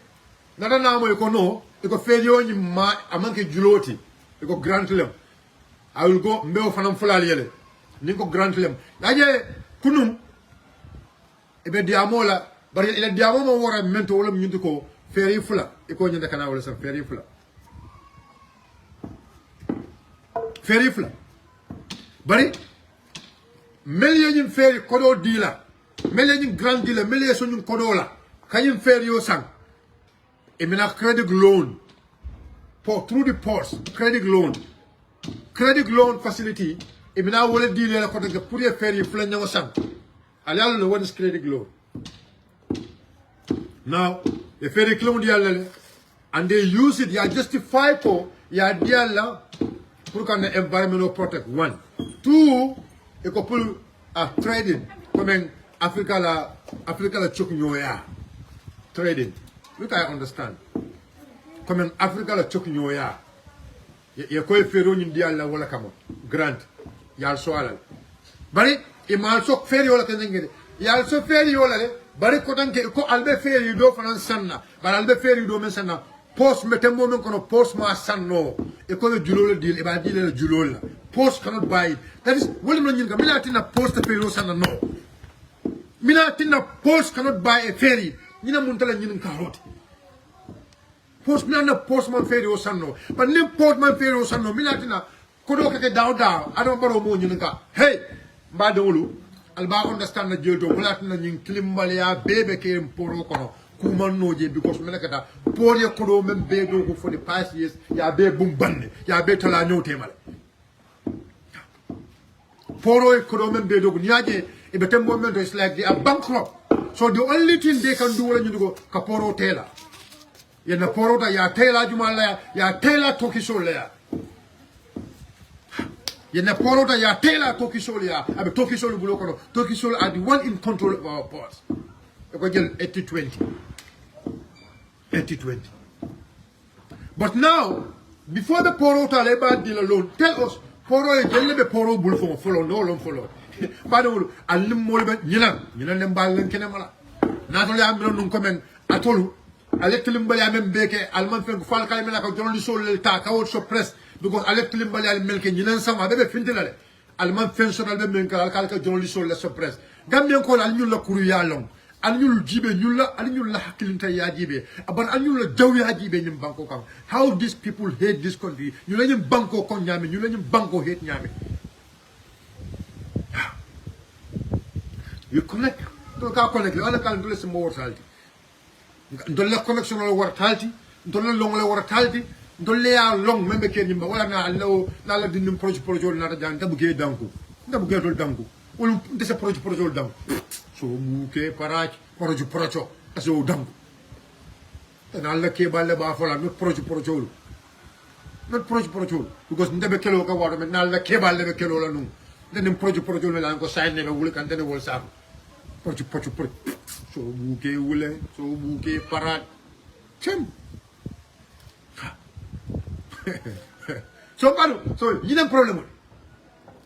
nada na mo ekono, eko ferio ni ma amanke juloti, eko grant lem. I will go mbeo fanam fulali yele. Ninko grant lem. Aje kunum ebe diamola bari ile diamo mo wora mento wala nyundi ko feri fula e ko nyanda kana wala sa feri fula ferry fla bari million ferry kodo dila million grand dealer million sonu kodo la kanyim ferry yo sang e mina credit loan for through the ports credit loan facility e mina wala dealer la ko de pour ye ferry fla nyango sang ala lo one credit loan now the ferry clown dial and they use it, you justify for your dial pour can the environment protect. 1. 2, a couple are trading. Comme Africa la chok nyoya. Trading. Look, I understand. Comme Africa la chok nyoya. Ya ko fero ni dial la wala kamo. Grant. Ya also ala. Bari e mal sok feri wala kenengede. Ya also feri wala le. Bari ko tanke ko albe feri do fanan sanna. Bari albe feri do men sanna. Post metembo men kono post ma sanno. E ko le julo le deal e ba deal le julo la. Post cannot buy it. That is wala no nyinga mina tina post feri sanna no. Mina tina post cannot buy a ferry. Nina muntala nyin karoti. Post mina na post man ferry sanno. But nim post man ferry sanno mina tina kodo keke down adon baro mo nyin ka. Hey, ba dawlu alba understand na jelto wala tina nyin klimbalia bebe ke mporo kono. Kumanoje because melekata pour ye kodo men be do for the past years ya be bumbande ya be tala nyote mal poro e kodo men be do nyaje e be tembo men is like they are bankrupt, so the only thing they can do wala ñu go ka poro tela ye na poro ta ya tela jumala ya tela tokiso le ye na poro ta ya tela tokiso le abe tokiso le bulo kono tokiso are the one in control of our ports e ko jël 80-20. But now, before the poro ta leba deal alone, tell us poro e jelle be poro bul fo follow no lon follow. Badul alim molbe nyina nem bal len kene mala. Na to ya am non komen atolu aleklim bali am beke alman fen fal kay mena ko jolli sol ta ka wot so press because aleklim bali al melke nyina sama be fintilale alman fen so dal be men ka jolli sol so press gambien ko al nyul la kuru ya long anyul jibe nyulla anyulla hakilinta ya jibe aban anyulla jaw ya jibe nyim banko kam. How these people hate this country nyula nyim banko kon nyame nyula nyim banko hate nyame. You connect to ka connect le ala kal ndole se mo wortalti ndole connection lo wortalti ndole long le wortalti ndole ya long membe ke nyimba wala na law na la dinum projet na ta jang tabu ke danko dol danko wala ndese projet danko so muke parach projo aso dam tanalla ke balle ba fola not projo because ndebe kelo ka wado men nalla ke balle be kelo la num den projo me la ko sayne be wul kan den wol sa projo so muke wule so muke parach chem so balu so yinen problème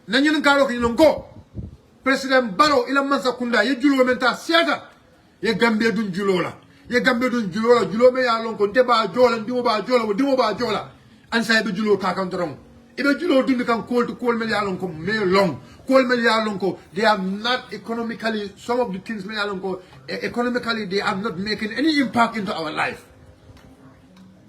na ñun kalo ko ñun ko President Barrow ila mansa kunda ye julo menta siaga ye Gambia dun julo la julo me ya lon ko deba jola ndimo ba jola an say be julo ka kan dron e be julo dun kan kol me ya lon ko me long kol me ya lon ko they are not economically, some of the things me ya lon ko economically they are not making any impact into our life.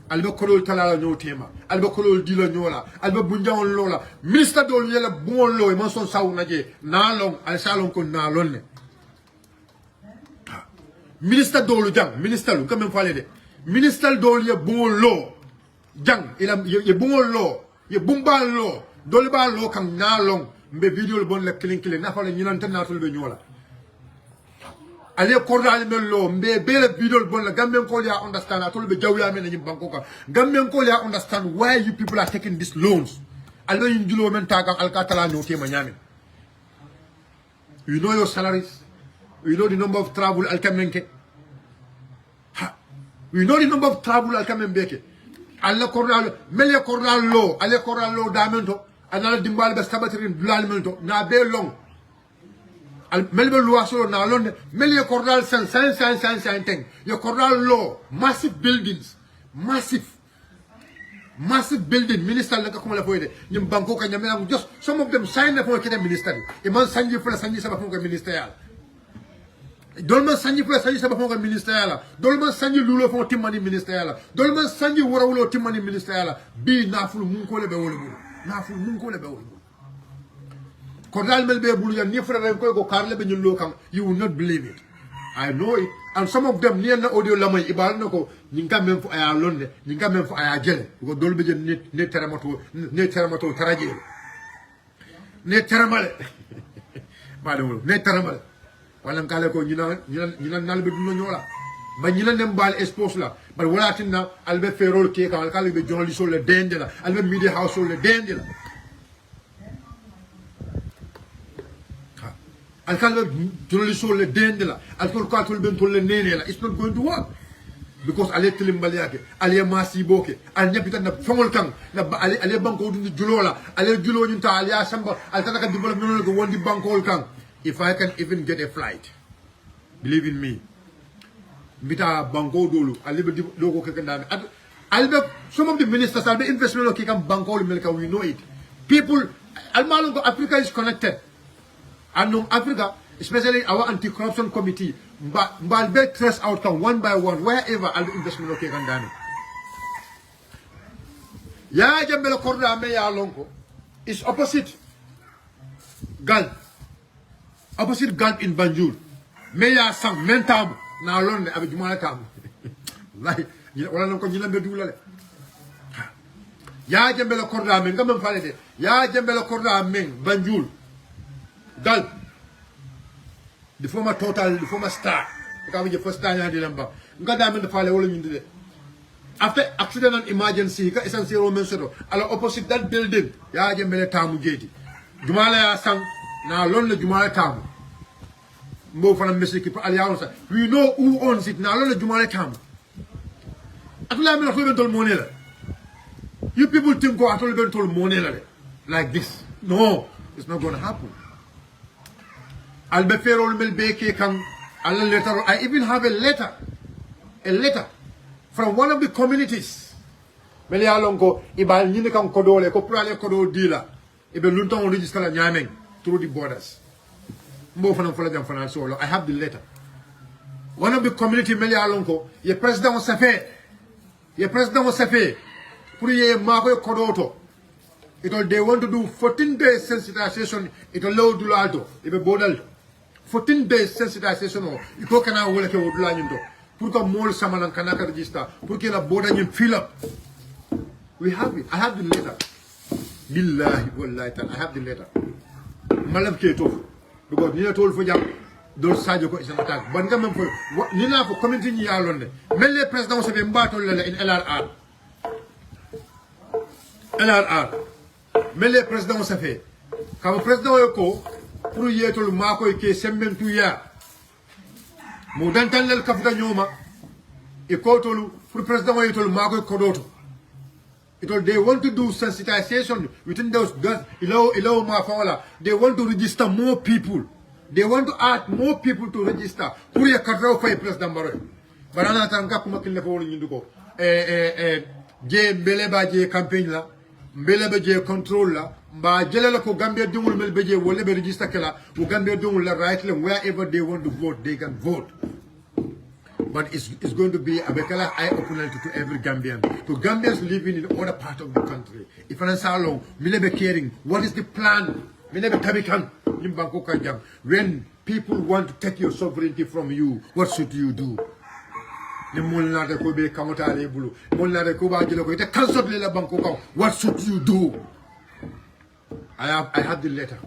Albe kolol talala no tema albe kolol dilo nyola albe bunjawon lola minister dol yela bon lo e man son sawna je na long al salon ko na lonne minister dolu jang minister lu quand même fallait de minister dol ye bon lo jang ila ye bon lo ye bumba lo dol ba lo kan na long mbe video bon le klin na fala nyinante na tol be nyola ale kordal men lo mbe bele bidol bon la Gambian ko ya understand atol be jawya men ni banko ka Gambian ko ya understand why you people are taking these loans albe yin julo men taga alkatala no tema nyame. You know your salaries, you know the number of travel alkamenke, you know the number of travel alkamenbeke alle kordal mele kordal lo ale kordal lo damento anala dimbal be sabatrin dulalmento na be long melbe loi solo na londe mele cordal 5 your cordal law massive buildings massive building minister la ko la foyde ñim banko ka ñam just some of them sign the for kete minister e man sanji fu la sanji sa ba fon ko ministerial dolman sanji fu la sanji sa ba fon ko ministerial dolman sanji lulo fon timani ministerial dolman sanji wurawulo timani ministerial bi naful mun ko le be wolu naful mun ko le be wol ko dal mel be bulu yan ni frère ko karle be ñullo kam you will not believe it. I know it, and some of them near na audio lamay ibal nako ninga même fu aya londe ninga même fu aya jele ko dol be ne teramato taraje ne teramale madam ne teramale wala kala ko ñina nalbe dum ñola ba ñina dem bal expose la ba wala tinna albe ferol ke ka kala be journalist le dende la albe media house le dende la alkal journalist le dende la alkol ko atul ben le nene la it's not going to work because ale tilim baliake ale masi boke al nyapita na fongol kan na ale banko du julola ale julo nyunta ale asamba al tanaka development ko wondi bankol kan if I can even get a flight believe in me mbita banko dolu ale be logo ke kandame albe some of the ministers albe investment ke kan banko melka we know it people almalongo Africa is connected. And Africa, especially our anti-corruption committee, mbal be trace out come one by one wherever all the investment okay can done. Ya jambelo korda me ya lonko is opposite Gulf. Opposite Gulf in Banjul. Me ya sang mentam na londe abi jumala tam. Like wala lonko nyina be dulale. Ya jambelo korda me ngam fale de. Ya jambelo korda me Banjul. Gulf, the former Total, the former Star, the first time I did number. After accident and emergency, it's a zero mention. Opposite that building, ya jembele tamu jeti. Jumala ya sang na lonely Jumala tamu. Mo fana mesiki alianza. We know who owns it. Na lonely Jumala tamu. Atula me na fo bentol monela. You people think go atol bentol monela like this. No, it's not going to happen. Albe ferol mel beke kan alla letter. I even have a letter from one of the communities. Meli alongo ibal nyine kan kodole ko prale kodo dila ibe lunton register la nyameng through the borders. Mbo fana fola jam fana solo. I have the letter. One of the community meli alongo ye president was safe pour ye mako kodoto. They want to do 14 days sensitization. It allow do alto ibe bodal 14 days sensitization il faut kana wala ke wodula nyundo pour que mol samanan kana ka register pour que la boda nyum fill up. We have it. I have the letter. Billahi wallahi ta'ala I have the letter. Malam ke to because ni tol fo jam do sadio ko isa attack ban nga mem fo ni na fo community ni yalonde mel le president se be mbato le in LRR mel le president se fait comme président ko pour yetol mako ke sembentu ya mo dantan lel kafga nyoma e ko tolu pour président yetol mako ko doto they want to do sensitization within those ilo ma fawala. They want to register more people. They want to add more people to register pour ya kadro fay président Barrow barana tan ka kuma kille fo woni nduko je mbele ba je campaign la mbele ba je control la mba jelala ko Gambia dungul mel beje wala be register kala wo Gambia dungul la right them wherever they want to vote they can vote. But it's going to be a eye opener to every Gambian. To Gambians living in other part of the country. If I'm so long, we never caring. What is the plan? We never tabikan. When people want to take your sovereignty from you, what should you do? What should you do? I have the letter.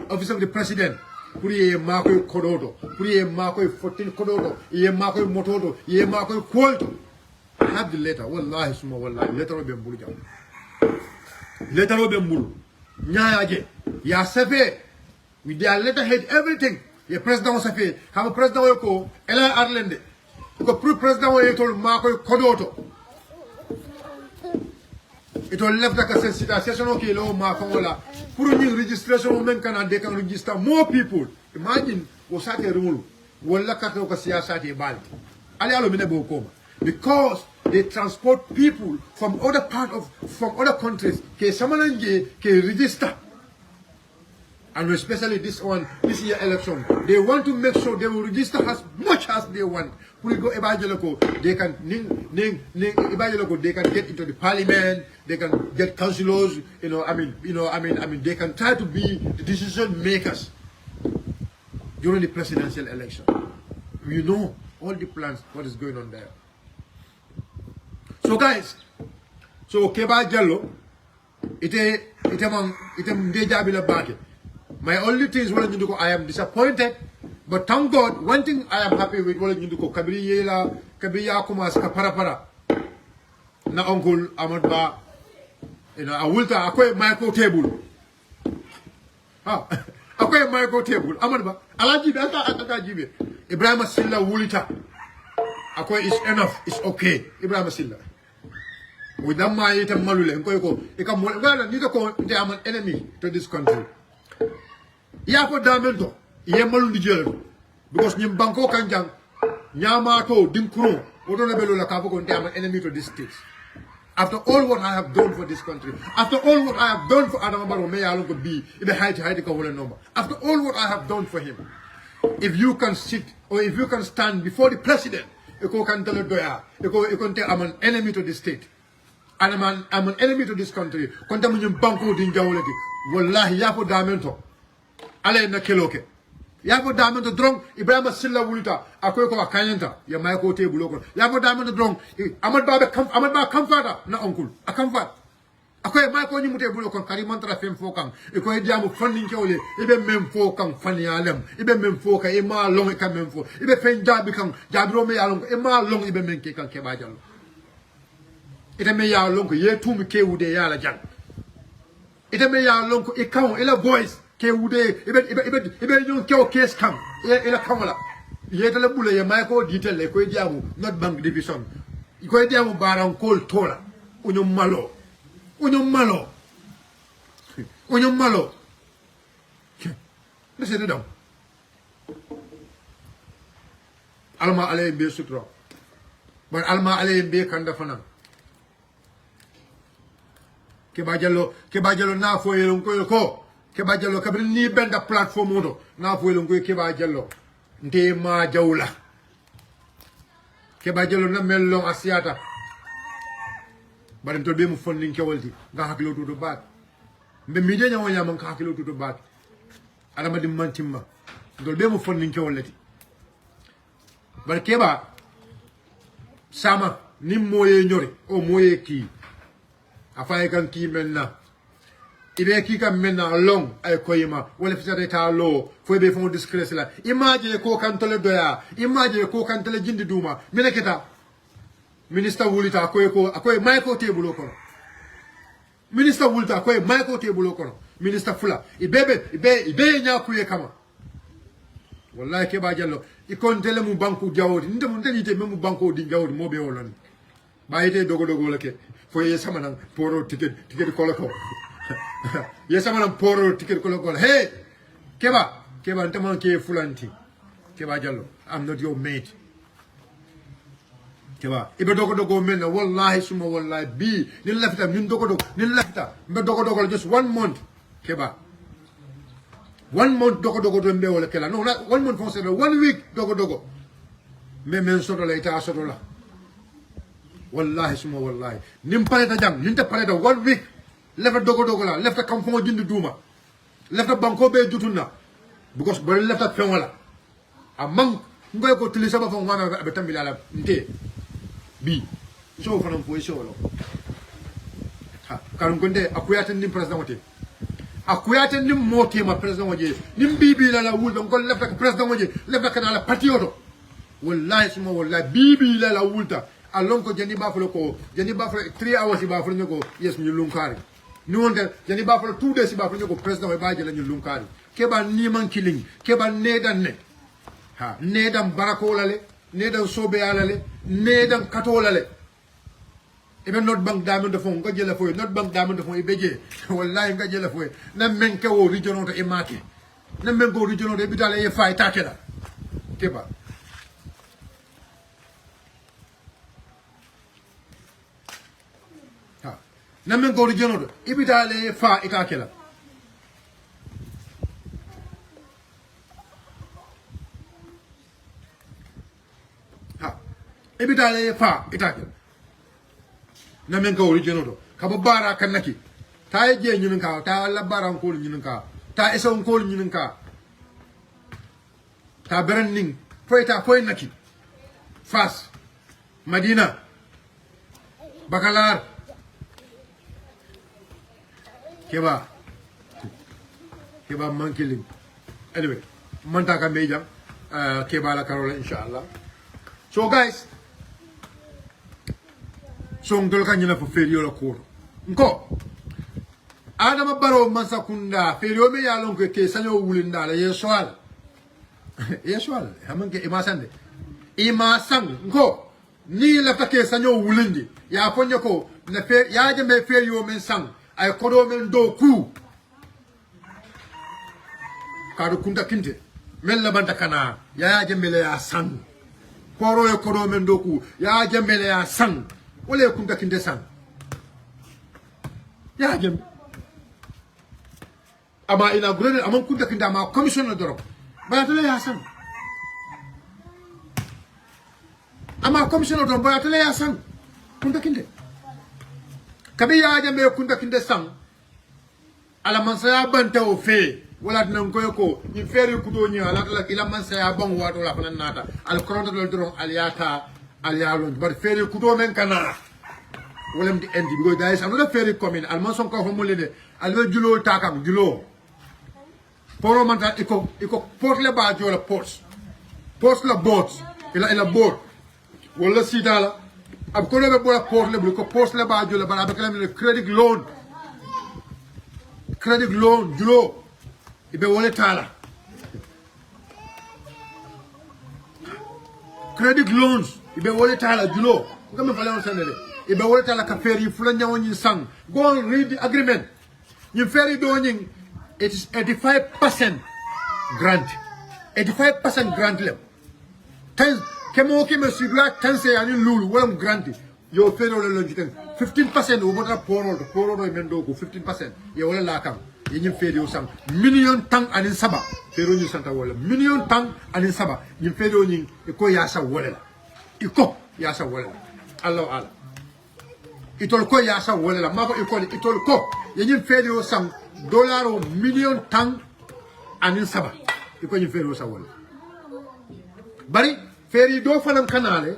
Office of the President. Pour ye mako kododo, pour ye mako 14 kododo, ye mako motodo, ye mako kwalto. I have the letter. Wallahi suma wallahi. Letter obe mbulu jam. Letter obe mbulu. Nyaya je. Ya sefe. With their letterhead, everything. Ye president sefe. Have a president ko Ela Arlende. Ko president wo yetol mako kododo. It will left like a sensitization okay low wala. Pour new registration men can they can register more people. Imagine wasate rule. Wala kato ka siyasati balti. Ali alo mine bo koma. Because they transport people from other countries ke samananje ke register. And especially this year election, they want to make sure they will register as much as they want. We go evangelical, they can they can get into the parliament, they can get councillors, they can try to be the decision makers during the presidential election. You know all the plans, what is going on there. So guys, so Keba Jallo, my only thing is I am disappointed, but thank God, one thing I am happy with Kabiya Kumas Kaparapara. Na Uncle Ahmad Ba, I will acquire micro table. Acquire micro table. Ahmad Ba, Alaji Ibrahim Silla Wulita. Acquire is enough, it's okay. Ibrahim Silla. With that, my Malule and Koyko, they are an enemy to this country. Yako Damento, Yamalundi Jello, because Nimbanko Kanjang, Yamato, Dinkuro, Odonabelo Lakabo, they are an enemy to this state. After all what I have done for this country, after all what I have done for Adamabaro, may I look be in the height number. After all what I have done for him, if you can sit or if you can stand before the president, you can tell you can tell I'm an enemy to this state. And I'm an enemy to this country. Contaminum Banco Dinjawality. Wallahi Yapo Damento. Ale na Keloke. Yapo Damento drunk. Ibrahim Silla Wulita. Akweko Akayanta. Ya Michael Table. Yapo Damento drunk. Ahmad Ba comforter. Na uncle. A comfort. Akwe Michael Nimute Bulokon. Karimantra Fem Fokang. Eko Diamu funding Kole. Ibe Memfokang Fanny Alem. Ibe Memfoka. Ema long eka Memfo. Ibe Fenjabi Kang. Jabro me along. Ema long Ibe Menke Kang Kebajalo. Ita me ya lonko ye tumi ke wude ya la jang. Ita me ya lonko e kawo ela voice ke wude ibe yon ke o case kam ela kamola. Ye tele bule ye may ko detail le ko diamu not bank division. Ko diamu baran kol tola. Unyo malo. Listen to them. Alma ale be sutra. But alma ale be kanda fanam. Kebajello na fo yelon ko Kebajello kabri ni benda platform moto na fo yelon ko Kebajello nte ma jawla Kebajello na mellon asiata badem to be mu funding kewalti nga hakilo to baat mbe mi de nyawo nyama nga hakilo to baat adama dim mantimma dol be mu funding kewalti bar keba sama nim moye nyori o moye ki afaye kan ki menna ibe ki kan menna long ay koyima wala fisata ta lo fo be fon disgrace la imagine ko kan tole doya imagine ko kan tole jindi duma mineketa minister wulita akoy Michael table ko minister wulita akoy Michael table ko minister fula ibe nya kuye kama wallahi ke ba jallo ikon tele mu banku jawodi ndem ndeni mu banku di jawodi mo be wolon bayite dogo la ke fo ye samanan poro ticket koloko ye samanan poro ticket koloko hey keba ntaman ke fulanti keba jallo I'm not your mate keba ibe dogo men wallahi suma wallahi bi ni lafta min dogo ni lafta mbe dogo just 1 month keba 1 month dogo do mbe wala kala no 1 month for 1 week dogo men soto la ita soto la wallahi suma wallahi nim paleta jam ninte paleta 1 week lefta dogo la lefta kam fo jindi duma lefta banko be jutuna because bo lefta fenwala amang ngoy ko tilisa ba fo wana be tambila la nte bi so fanam fo so lo ha kan gonde akuyata nim president wote akuyata nim moti ma president woje nim bibi la wul don ko lefta president woje lefta kana la patioto wallahi suma wallahi bibi la wulta alon ko jani bafalo 3 hours bafalo ko yes ñu lunkari ni wonde jani bafalo 2 days bafalo ko president way baaje la ñu lunkari keba ni man killing keba nedan ne ha nedan barako lale nedan sobe alale nedan katolale ibe not bank diamond de fon ko jela foy not bank diamond de fon ibeje wallahi nga jela foy na men ke wo region to e make na men go region de bitale e fay takela keba namen go regional ibitale fa itakela ebitale fa itake na men ka original do ka bara kanaki ta je nyinin ka ta alla bara ko nyinin ka ta isa ko nyinin ka ta berenning foita foy naki fas Madina Bakalar keba mankiling anyway manta ka meja keba la karola inshallah. So guys, song dol kanyina fo ferio la ko nko adama baro masakunda ferio me yalon ko ke sanyo wulinda la yesoal yesoal hamanke imasande imasang nko ni la take sanyo wulindi ya fonyo ko na fe ya je me ferio men sang ay kodo men do ku kadu kunta kinte men la banta kana ya je mele ya sang koro e kodo men do ku ya je mele ya sang wala kunta kinte sang ya je ama ina gurene amon kunta kinte ama commissioner doro ba tole ya sang ama commissioner doro ba tole ya sang kunta kinte kabi ya je me kunta kinte sang ala mansaya banta o fe wala nan ko ni feri kudo ni ala ila mansaya ban wato la fanan nata al koronto dol doron aliata alialon bar feri kudo men kana wala mdi endi bigo dais amna feri commune al manson ko homole de al be julo takam julo poro manta iko port le ba jola port la bot ila bot wala sidala ab ko le bola port le ko port le ba jola bala be kalam le credit loan julo ibe wole tala credit loans ibe wole tala julo ngam fa lawon sanele ibe wole tala ka feri fula nyawo nyi sang go on read the agreement nyi feri do nyi it is 85% grant 85% grant le tan kemo kemo sigla tan se ani lulu wala grant yo feri wala lo jiten 15% wo bota poro men do ko 15% ye wala la kam yin feri o sang million tang anin saba feri ni santa wala million tang anin saba yin feri ni ko ya sa wala iko ya sa wala Allah ala itol ko ya sa wala ma ko iko itol ko yin feri o sang dollar o million tang anin saba iko yin feri o sa wala bari feri do fanam kanale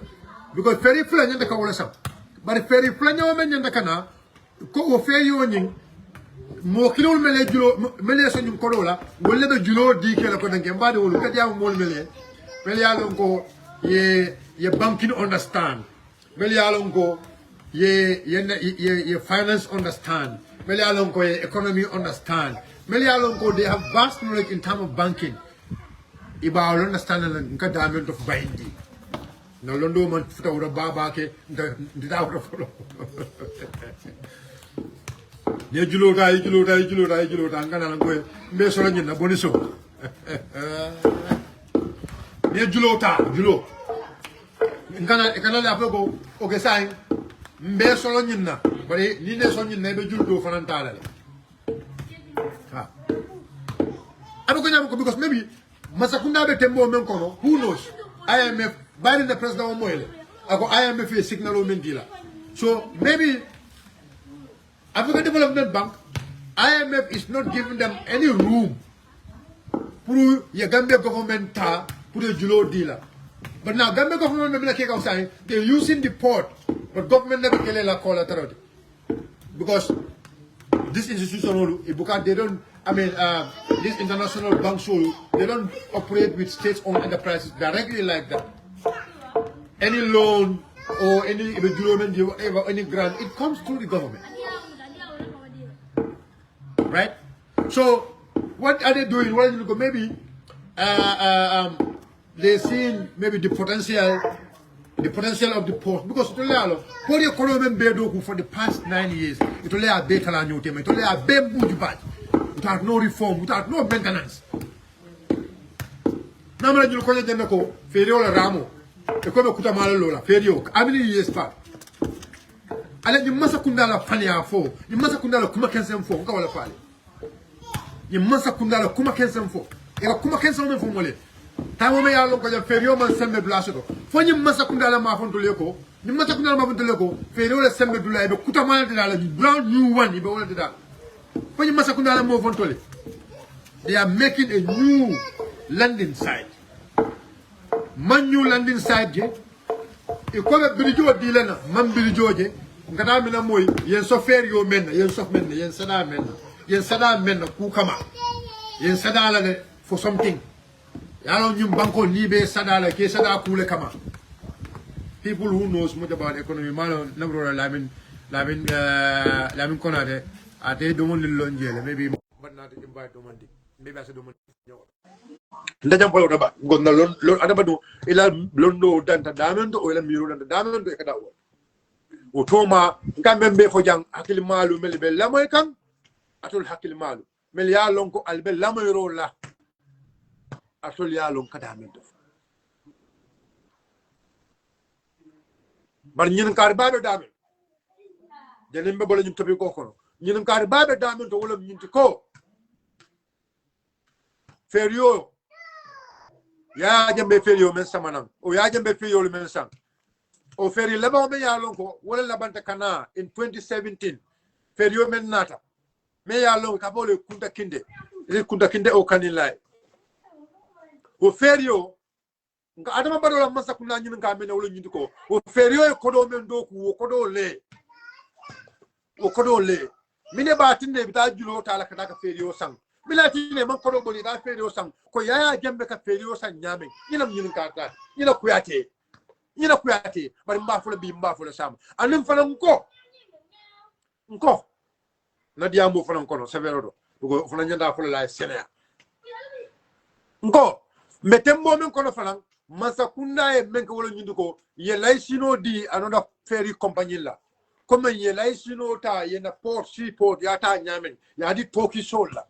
because feri fula nyanda ka wala sang bari feri fula nyawo men nyanda kana ko o feri o nyin mo kilol mele julo mele so nyum kolola wolle be julo di kala ko danke mbade wolu kadi am mol mele yalon ko ye banking understand mele yalon ko ye finance understand mele yalon ko ye economy understand mele yalon ko they have vast knowledge in terms of banking iba understand nka diamond of bindi no londo man futa wura baba ke ndida wura folo ne julota ngana ngoy mbe solo nyina boniso ne julo ngana la pego o ke sai mbe solo nyina bari ni ne so nyina be juldo fanantala ha abo ko nyam ko because maybe masakunda be tembo men kono who knows IMF by the president o moyle ako IMF e signal o men dila so maybe African Development Bank, IMF is not giving them any room for the Gambia government for the Julo dealer. But now Gambia government maybe like outside, they're using the port, but government never can call authority. Because this institution, because they don't, this international banks, they don't operate with state-owned enterprises directly like that. Any loan or any development, any grant, it comes through the government. Right? So, what are they doing? Well, maybe they're seeing maybe the potential of the port. Because for the economy for the past 9 years, it only a better than new team. It only a bamboo debate without no reform, without no maintenance. Now, I'm going to go Feriola Ramo. The Kobe Kutamala Lola, Ferio. How many years back? Ale ni masa kundala fania fo ni masa kundala kuma kensen fo ngawala fali ni masa kundala kuma kensen fo e kuma kensen men fo mole tamo me yalon ko jam ferio man sembe dula soto fo nyim masakunda la ma fonto leko nyim masakunda la ma fonto leko ferio la sembe dula be kutamana de la brown new one be wala de da fo nyim masakunda la mo fonto le they are making a new landing site man new landing site je e ko be birijo dilena man birijo je ngata mina moy yen so ferio men yen so men yen sada men ku kama yen sada la for something yalo nyum banko libe sadala ke sada kule kama people who knows much about economy malo nabro lamin konade ate do mon lillo njele maybe but not invite do mandi maybe asa do mon nyaw ndajam polo daba gonna lon adaba do ila londo danta damendo o ila miro danta damendo e kada o toma ngambe be fo jang hakil malu melbe lamoy kan atul hakil malu mel ya lonko albe lamoy ro la atol yalon kada men def bar ñin kar baabe damen jenen be bolo ñu topi ko kono ñin kar baabe damen to wala ñinti ko ferio ya jambe ferio men samanan o ya jambe ferio men sang o feri leba be yalon ko wala labanta kana in 2017 ferio men nata me yalon ka bolo kunta kinde o kanilay o ferio nga adama badola masa kuna nyin nga mena wala nyindi ko o ferio e kodo men do ku kodo le mine ba tinde bita julo tala ka ferio sang mila tinde man kodo boli da ferio sang ko yaya gembe ka ferio sang nyame nyinam nyin ka ta nyina kuyate bari mba fula sam anim fana nko na diambo fana kono severo do fana nyanda fula la senea nko metembo men kono fana masakunda e men ko wala nyindi ko ye laysino di anoda ferry compagnie la comme ye laysino ta ye na port seaport ya ta nyamen ya di toki sol la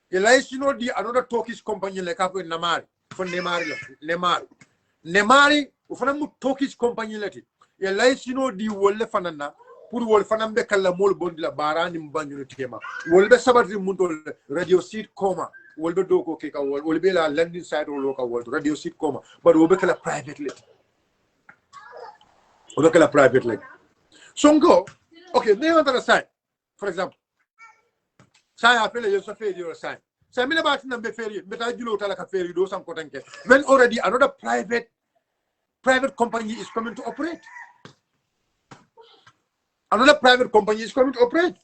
ye laysino di anoda tokish compagnie le ka ko namari fo nemari o fana mu tokish compagnie lati ye laysino di wolle fanana pour wol fanam be kala mol bondi la barani mbanjuru tema wolbe sabati mundol radio seat koma wolbe doko ke ka wolbe la landing site o loka wol radio seat koma but wolbe kala privately sonko okay they want to say for example say appelle yo so feri or say say mi ba tin be feri beta julo tala ka feri do sam ko tanke when already another private company is coming to operate. Another private company is coming to operate.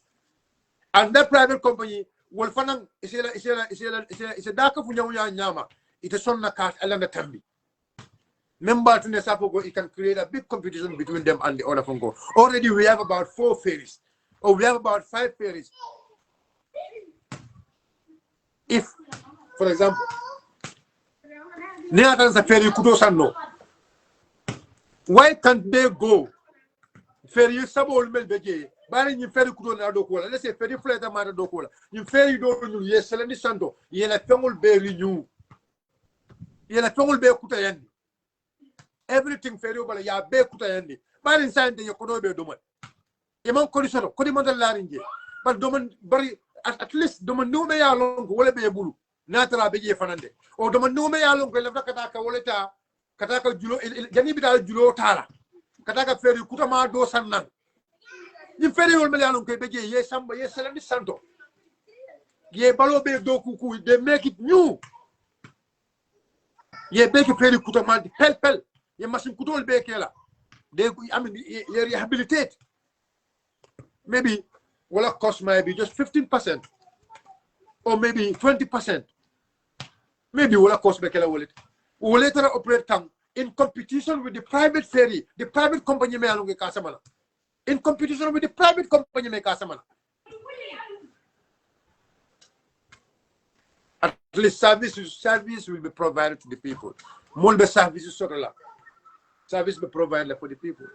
And that private company will find is a darker for Nyama. It is on the cast along the Tambi. Member to Nesapogo, it can create a big competition between them and the other Fongo. Already we have about 4 ferries, or we have about 5 ferries. If, for example, Neatan's a ferry Kudosano, why can't they go? Ferry Sabol Melbege, Barry you ferry Kudona Dokola, let's say ferry flat amount of Dokola. You ferry do yes, Seleni Santo, Yena Tongal Berry new. Yena Tongal Bear Kutayan. Everything ferry over ya Bear Kutayan. But inside the Yokonobe Doman. Among Corisano, Codimonta Laringe. But Doman, at least Doman no me along, will be a bulu, Natara Bege Fanande. Or Doman no me along, Kataka Woleta, Kataka Julo, Janibita Julo Tara. Kataka ferry Kutama do Sanan. You ferry old Melanum Kebege, yes, somebody, yes, Seleni Santo. Ye Balobe Dokuku, they make it new. Ye make a ferry Kutama, help. You mustn't Kutol Bekela. They, you rehabilitate. Maybe will cost maybe just 15%. Or maybe 20%. Maybe will cost Bekela wallet. Will later operate tongue. In competition with the private ferry, the private company may along Casamana. In competition with the private company may Casamana. At least service will be provided to the people. More the services sort of service be provided for the people.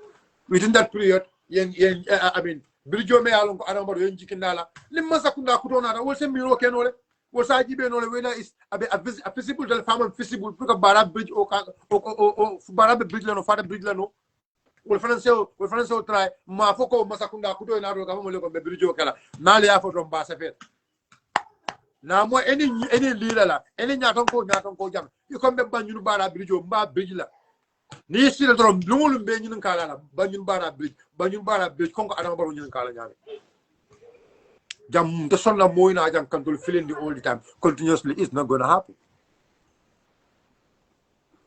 Within that period, I mean, Bridjo may along Aramba Yenjikinala, Limasakunda Kutona, will send me Rokenole. Was I given all whether it's a visible farm visible put a Barab bridge or Barab bridge or Father bridge lano? Will France try Mafoko Masakunda Kudo and Arogamolo Bridjo Kala, Nalia for Rombasafet. na mo any leader la any nyaton ko jam you come be banyun bara bridge mba bridge la ni sira drom lungul be nyun kala la banyun bara bridge konko adam baro nyun kala nyame jam the son la moy na jam control feeling the all the time continuously is not going to happen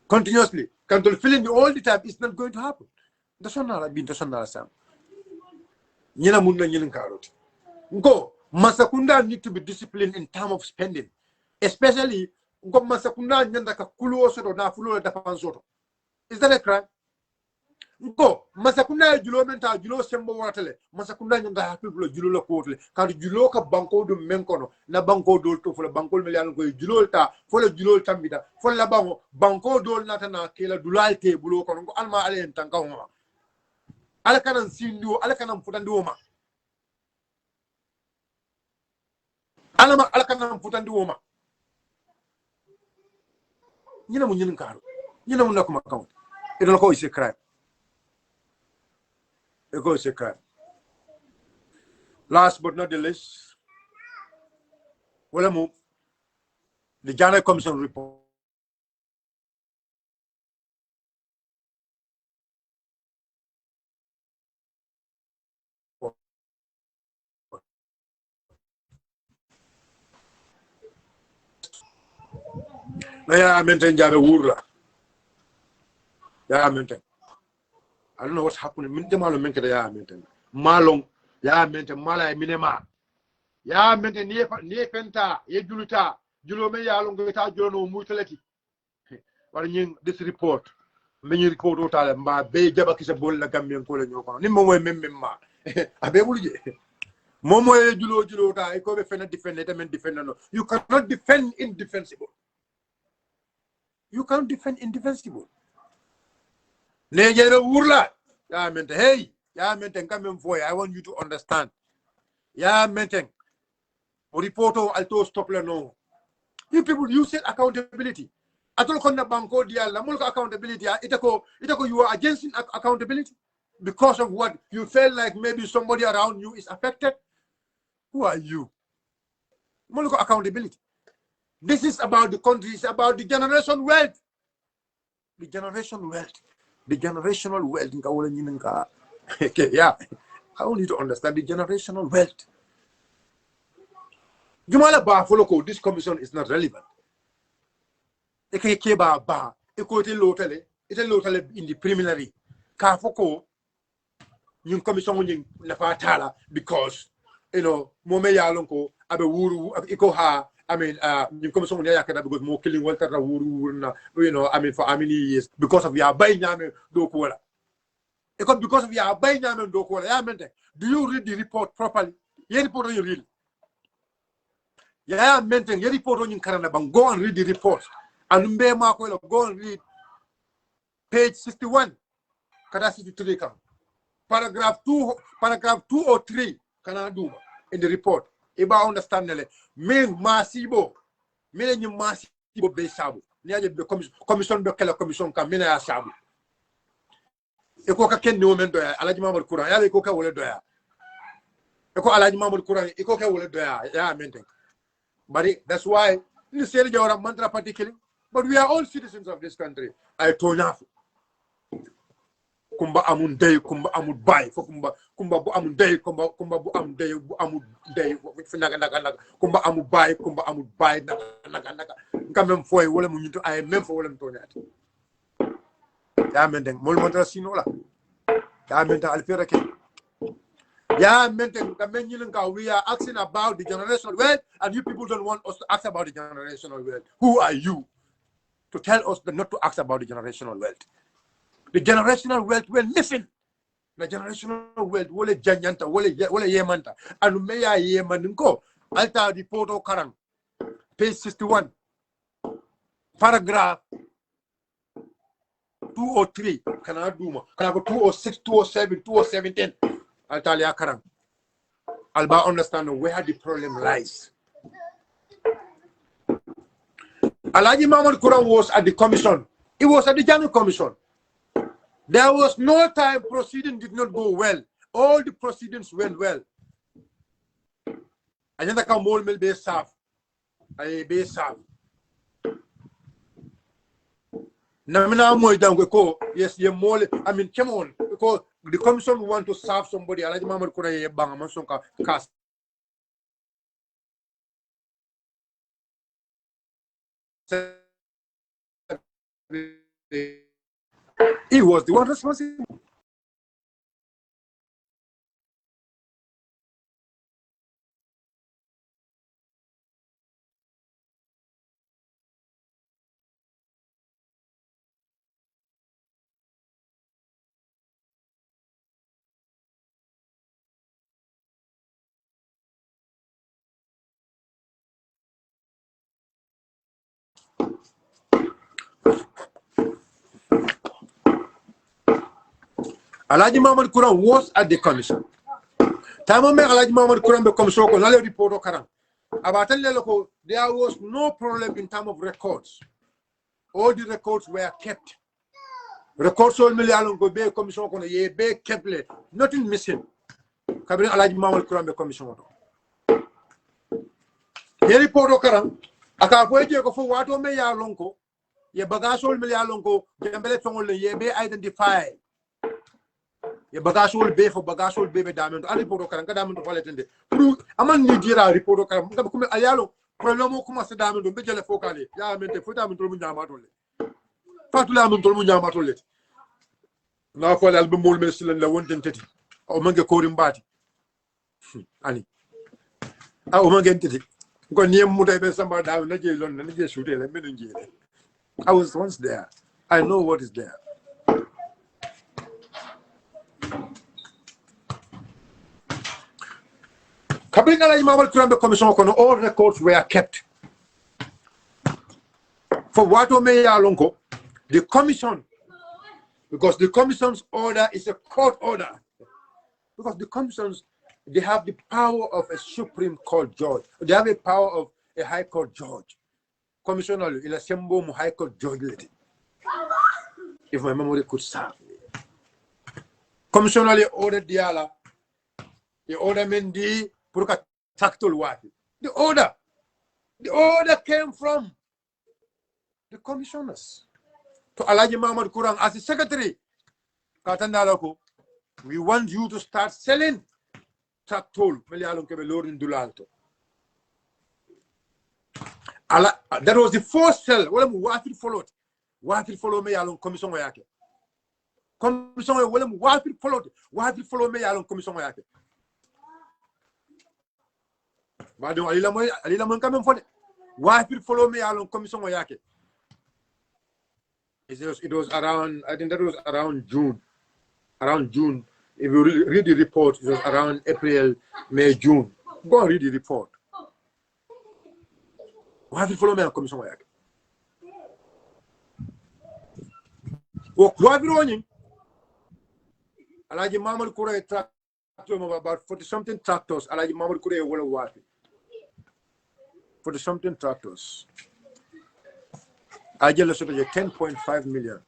continuously control feeling the all the time is not going to happen the son la bin the son la sam nyina mun na nyun karot go Masakunda need to be disciplined in terms of spending, especially go Masakunda nyanda ka kulo soto na fulo da pansoto. Is that a crime? Go Masakunda julo menta julo sembo watele Masakunda nyanda ha people julo la kotle ka julo ka banko do menkono na banko do to fo banko milian ko julo ta fo le julo tambida fo la banko do nata na kela dulalte bulo kono ko alma alen tanka homa ala kanan sindu ala kanan futandi ma alama alakana futandi woma nyina mu nyinin karo nyina mu nakuma kawo idon ko ise crime e go ise crime last but not the least wala mu the Ghana Commission report na ya maintain jabe wurla ya maintain I don't know what's happening min demalo men kada ya maintain malong ya maintain mala minema ya maintain ni fenta ye juluta julo men ya longo ta julo no mutalati war ñing this report men report o tale mba be jaba kisa bol la Gambien ko la ñoko ni mo moy mem ma abe wulje momo ye julo ta e ko be fena defend ta men defend no you cannot defend indefensible. You can't defend indefensible. Nejero urla. Ya mente hey, ya mente come for I want you to understand. Ya mente reporto alto stop le no. You people you said accountability. Atol konna banko dia la mulka accountability itako you are against accountability because of what you felt like maybe somebody around you is affected. Who are you? Mulka accountability. This is about the country, it's about the generation wealth. The generation wealth. The generational wealth. Okay, yeah. I want you to understand the generational wealth. Jumala ba follow this commission is not relevant. Eke ba eko te lotale in the preliminary. Ka foko yung commission yung nafatala because you know mome yalonko abe wuru iko ha I mean, you come someone here because more killing Walter you know, I mean, for how many years because of your buying do kola. Because of your buying do kola. Yeah, do you read the report properly? Yeah, report on you read. Yeah, maintain your report on you Canada, but go and read the report. And go and read page 61. Kada 63 come. Paragraph 203 can do in the report. If I understand it, men masibo be sabu. Niaje be commission be kala commission ka mina ya sabu. E ko ka ken no men doya Alaji Mamadou Kuran ya ko ka wole doya. E ko Alaji Mamadou Kuran e ko ka wole doya ya maintain. But that's why ni sel jawra mantra particularly, but we are all citizens of this country. I told you kumba amun day kumba amul bay fo kumba bu amul day kumba bu am day bu amul day fi naga kumba amul bay naga quand même foy wala mu ñu ay même fo wala mu toñati ya menden mol montra sino la ya menten alfira ke ya menten quand même ñu nga we are asking about the generational wealth and you people don't want us to ask about the generational wealth. Who are you to tell us not to ask about the generational wealth? The generational wealth we're missing. The generational wealth wole janyanta wole yemanta anu meya yemanko alta report o karang page 61 paragraph 203 kana duma kana ko 206 207 217 alta ya karang alba understand where the problem lies. Alaji Mamadou Kuran was at the commission. It was at the General Commission. There was no time proceeding did not go well. All the proceedings went well. Ajanda ka mol mel be saf. ay be sab namina moy dango ko yes ye mole I mean come on because the commission want to serve somebody alaji mamad kura ye banga man sonka kas he was the one responsible. Alaji Mamad Kuran was at the commission. Tama me Alaji Mamad Kuran be commission ko nale report o karam. Abatal leloko there was no problem in terms of records. All the records were kept. Records all million go be commission ko ye be kept le. Nothing missing. Kabri Alaji Mamad Kuran be commission o. Ye report o karam aka ko je ko fo wato me ya lonko ye bagasol million lonko Gambia tongol ye be identify. Ye bagasol be fo bagasol be damen ali report karan ka damen to faletende pour aman ni dira report karan ngam ko ayalo problème ko commencé damen do be jele fokale ya mente fo damen to mu nyama to le fatu la mun to mu nyama to le na fo dal be mol mel silen la wonten tati o mangi ko rimbati ani o mangi tati ko ni mu tay be samba damen na je lon na je shooter le men ngire I was once there. I know what is there. Commission, all records were kept. For what Lonko, the commission, because the commission's order is a court order. Because the commissions, they have the power of a Supreme Court judge. They have the power of a High Court judge. Commissioner, il a sembo mu High Court judge. If my memory could serve me. Commissioner ordered Diala. He ordered Mendy. The order came from the commissioners to Alaji Mamad Kurang as the secretary. We want you to start selling tractol. That was the first sell. What followed? What follow me along commission yake? Commission what followed? What follow me along commission yake? Badon alila mon quand même fone why people follow me along commission yake it was around I think that was around June if you read the report it was around April, May, June. Go and read the report. Why people follow me along commission yake wo kwa bironi Alaji Mamad Kure tractor about 40 something tractors Alaji Mamad Kure wala wapi for the something tractors. I just said 10.5 million.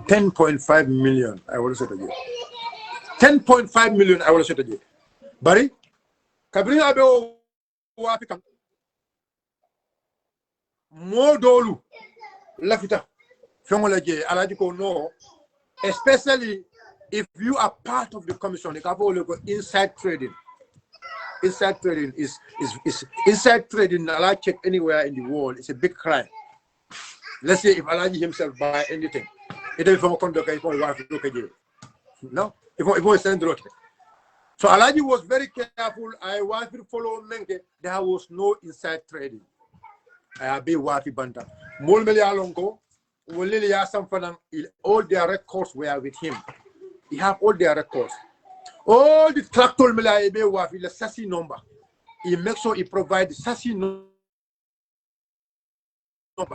10.5 million. I will say it again. 10.5 million. I will say it again. Bari, kabri abe wapi more dolu lafita. Fengola je alaji ko no. Especially if you are part of the commission, you can go inside trading. Inside trading is inside trading. Allah check anywhere in the world. It's a big crime. Let's say if Alaji himself buy anything, it is from a conduct. No, if send the so Alaji was very careful. I want to follow Menke. There was no inside trading. I be wafi banta. Mulmeli alongo. Ulili yasam fanang. All their records were with him. He have all their records. All the tractor Melaebe wafi the SASI number. He makes sure he provides SASI number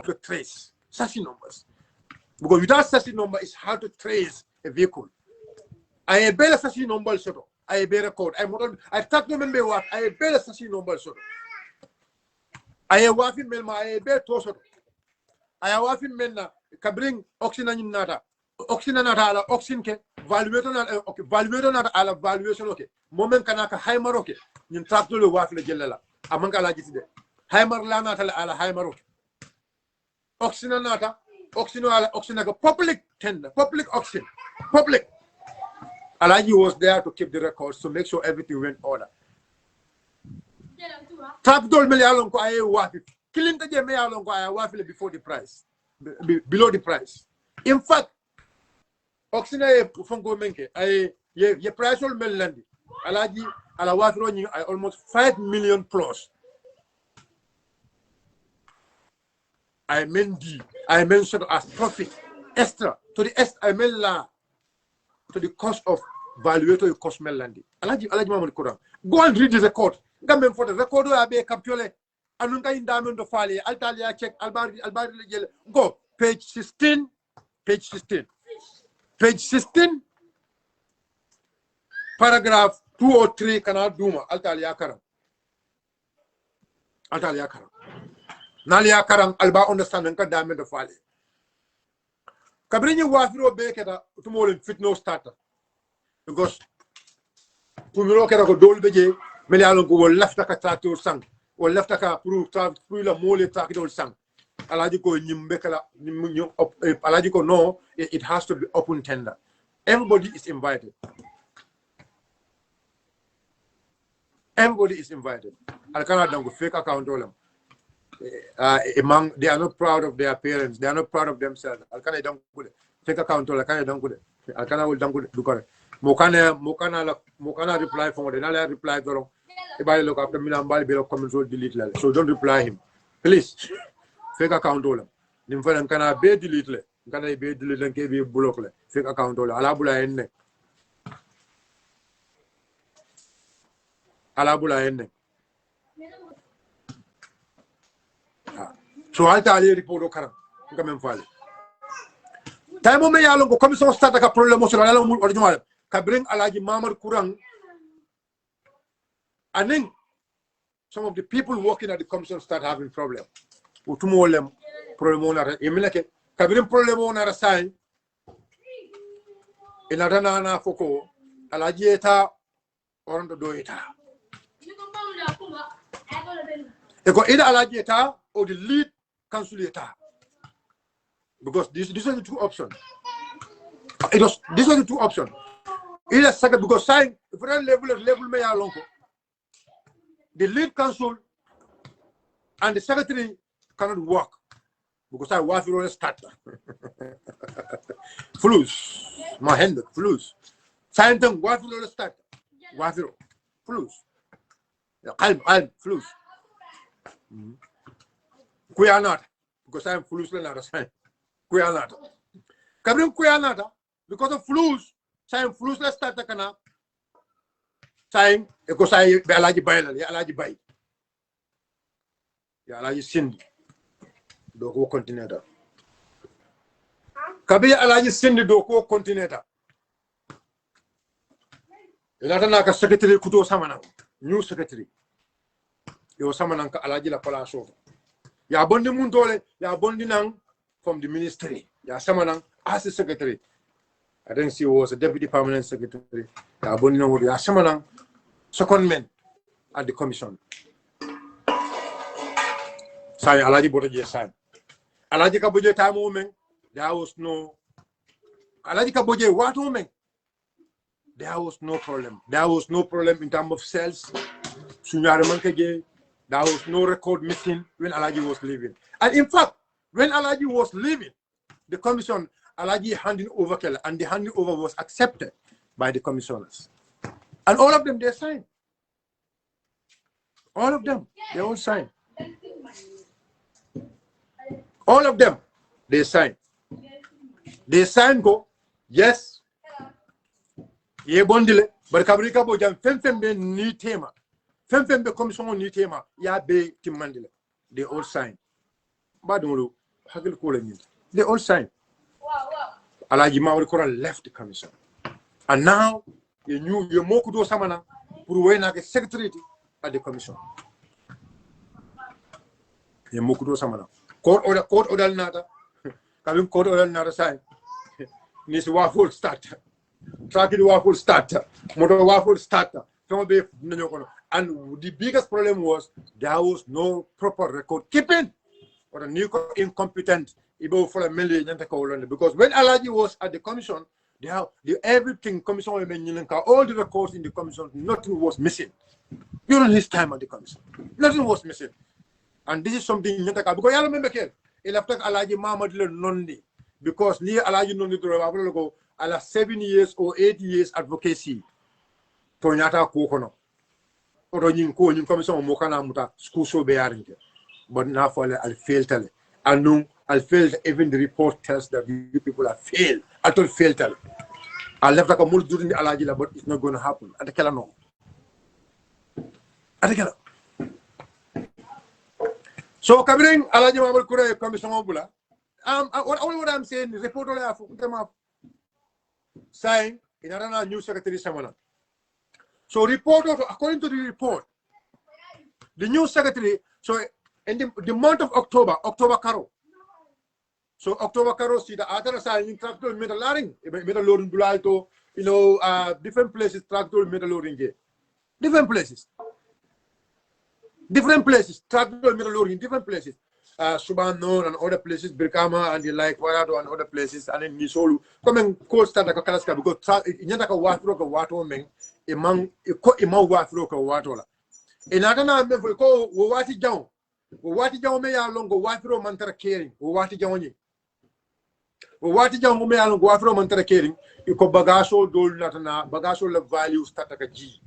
to trace. SASI numbers. Because without SASI number, it's hard to trace a vehicle. I bear a SASI number sort. I bear a code. I track them in what I bear a SASI number sort. I have wafi melma I bear to sort. I have wafi melna kabring oxygen nata. oxina na ala oxin ke valuation na okay valuation na ala valuation okay moment kana ka haymar okay ñun tracto le waf le jella amanga la gis de haymar la na ala haymar okay oxina na ta oxino ala oxina ka public tender public auction public Alaji was there to keep the records to make sure everything went order tracto me yalon ko ay wafi killing the me yalon ko ay wafi before the price below the price in fact oxina e fonko menke ay ye price ol melandi alaji ala wafiro ni ay almost 5 million plus I mentioned as profit extra to the I mean la to the cost of valuator you cost melandi alaji mamad kuram go and read the record gamen for the record o abe capture anunga indamendo do fale altalia check albari le jele go page 16 paragraph 203 kana duma altalia karam nalia karam alba understand nka dame do fale kabrini wafiro be keta tumol fitno starter because tumiro keta ko dol beje meli alon ko lafta ka tractor sang o lafta ka pour la mole tractor sang alaji ko nyimbe kala nyim alaji ko no it has to be open tender. Everybody is invited. Alkana dango fake account olam they are not proud of their parents, they are not proud of themselves. Alkana dango fake account olam alkana dango alkana will dango dukare mokana reply from the nala reply doro ibali look after milan bali be comments will delete la, so don't reply him please. Fake account olam nim fa kana be delete le kana be delete ke be block le fake account olam ala bula enne so alta ali report o karam ngam fale tay mo me yalo ko commission start ka problème so ala mo wala jumal ka bring alaji mamad kurang and then some of the people working at the commission start having problem utumo lem problem on ara emileke ka bring problem on ara sign ina dana na foko alaji eta orondo do eta eko ida alaji eta or the lead council eta because these are the two options. These are the two options. Either second because sign different level me alonko. The lead council and the secretary cannot work because I was already started. Flus, my hand flus. Sign them was already start. Was flus. I'm flus. We are not because I'm flus not sign. Kuyanata. Kabrim kuyanata because of flus. Saying flus let's start the kana. Saying because I be alaji bayla, ya alaji bay. Ya alaji sindi. Doko continental. Kabi alaji sindi doko continental. Ilata naka secretary kuto samana. New secretary. Yo samana ka alaji la pala so. Ya bondi mundole, ya bondi nang from the ministry. Yeah, someone as a secretary. I think she was a deputy permanent secretary. Yeah, someone secondment at the commission. Say Alaji Botaje sign. Alaji Kaboje time woman, there was no Alaji Kaboje what woman? There was no problem. There was no problem in terms of sales. There was no record missing when Alaji was leaving. And in fact, when Alaji was leaving, the commission, Alaji handing over Kela, and the handing over was accepted by the commissioners. And all of them, they signed. All of them, they all signed. All of them, they signed. They signed go, yes. Ye bondile, but Kabrika Bojam, Femfembe ni tema. Femfembe commission ni tema, ya be Timandile. They all signed. Badulu. They all signed. Alaji Mawri Kora left the commission. And now you knew you mokudo samana purwena ke secretary at the commission. You mokudo samana. Court order nada. Kabim court order nada sign. Nis waffle starter. Track the waffle starter. Motor waffle starter. And the biggest problem was there was no proper record keeping. Or a new incompetent because when Alaji was at the commission, they have everything commission all the records in the commission, nothing was missing. During his time at the commission, nothing was missing. And this is something because I remember il after Alaji Mamad Nondi because near Alaji Nondi to go ala 7 years or 8 years advocacy to Nyata Kokono or in commission Mokana Muta school so bearing. But now for I'll fail tell it. And no, I'll fail even the report tells that you people have failed. I told fail tell it. I left like a mold during the Alajila, but it's not going to happen. At the Kela no. At the Kela. So covering Alaji Mabel Kure Commission Obula. What I'm saying is report all saying in another new secretary Samana. So report according to the report, the new secretary, so in the month of October Caro. So October Caro see the other side in tractor metal loading Bulalto, different places tractor metal loading. Different places, tractor metal loading, different places. Subano and other places, Brikama and the like, Warado and other places, and then Nisolu. Come and call start like a Kalaska because Yataka Watroka Wato Meng, among Watroka Watola. In Adana, we call Wati Jown. Wati Jown may along go Watro Mantara caring, Wati Jowni. Wati Jown may along Watro Mantara caring, you call Bagaso, Dol Natana, Bagaso love value, Stataka G.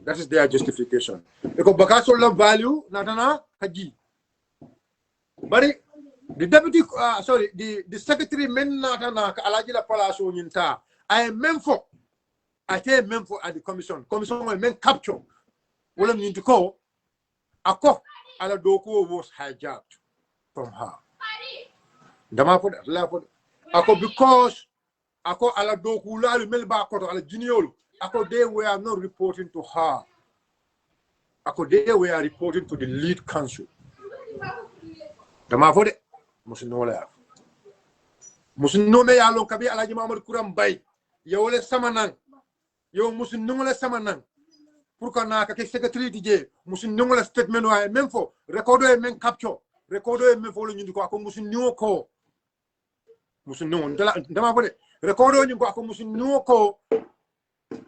That is their justification. You call Bagaso love value, Natana, Haji. But the deputy, the secretary men Natana, Alajila Palaso Yinta, I am Memphor. I tell Memphor at the commission. Commission will men capture. Well, I'm to call. Ako Aladoko was hijacked from her. Dama Ako because Ako Aladoku la melba koto ala junior. Ako they were not reporting to her. Ako they were reporting to the lead counsel. Dama fode musino la. Musino me yalo kabi Alaji Mamad Kuram bay. Yo le samanan. Yo musino le samanan. Pourquoi na ka secretary DJ musin nongola statement wa même fo recordo e men capture recordo e men fo lo nyindi ko ako musin nyo ko musin non dama fo de recordo nyi ko ako musin nyo ko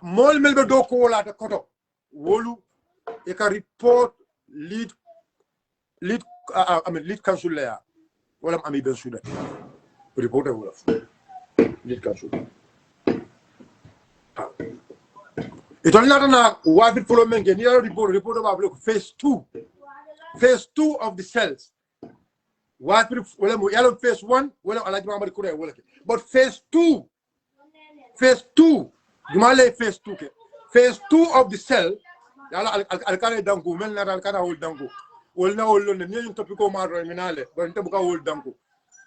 mol melbe do ko wala ta koto wolu e ka report lead council la wala am ami ben souda report wala lead council. It only not what it follow men near report about phase 2 of the cells. What well phase 1 well I like but phase 2 Jumale phase 2 phase 2 of the cell alkane dango men na alkana hold dango wol na wol ne ni topico maro minale but buka hold dango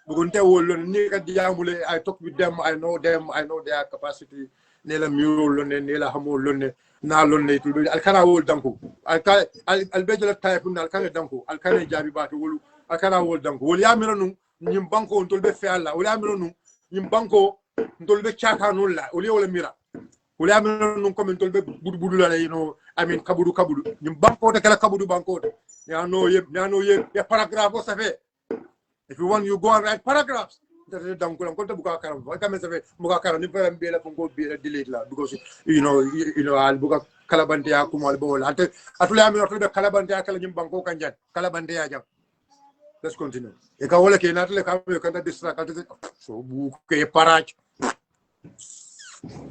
bugunte wol ni ka diamule I talk with them I know their capacity nela mule nela hamul na lonne to alkana wol danko albejala type na alkana danko alkana jabi bato wolu alkana wol danko wol yamira nu nyim banko ntolbe fe alla wol yamira nu nyim banko ntolbe chaka nu la wol mira wol yamira nu comme ntolbe budu la I mean kabudu nyim banko de kala kabudu banko ya no yeb ya paragraph ça fait if you want you go and write paragraphs. Danko ko buka karam wa kame safe buka karam ni pere mbela ko be delete la because you know al buka kalabante ya ko mal bol ate atule ami no be kalabante ya kala nyim banko kanjan kalabante ya jam. Let's continue e ka wala ke natule ka me kanta distract so bu ke parach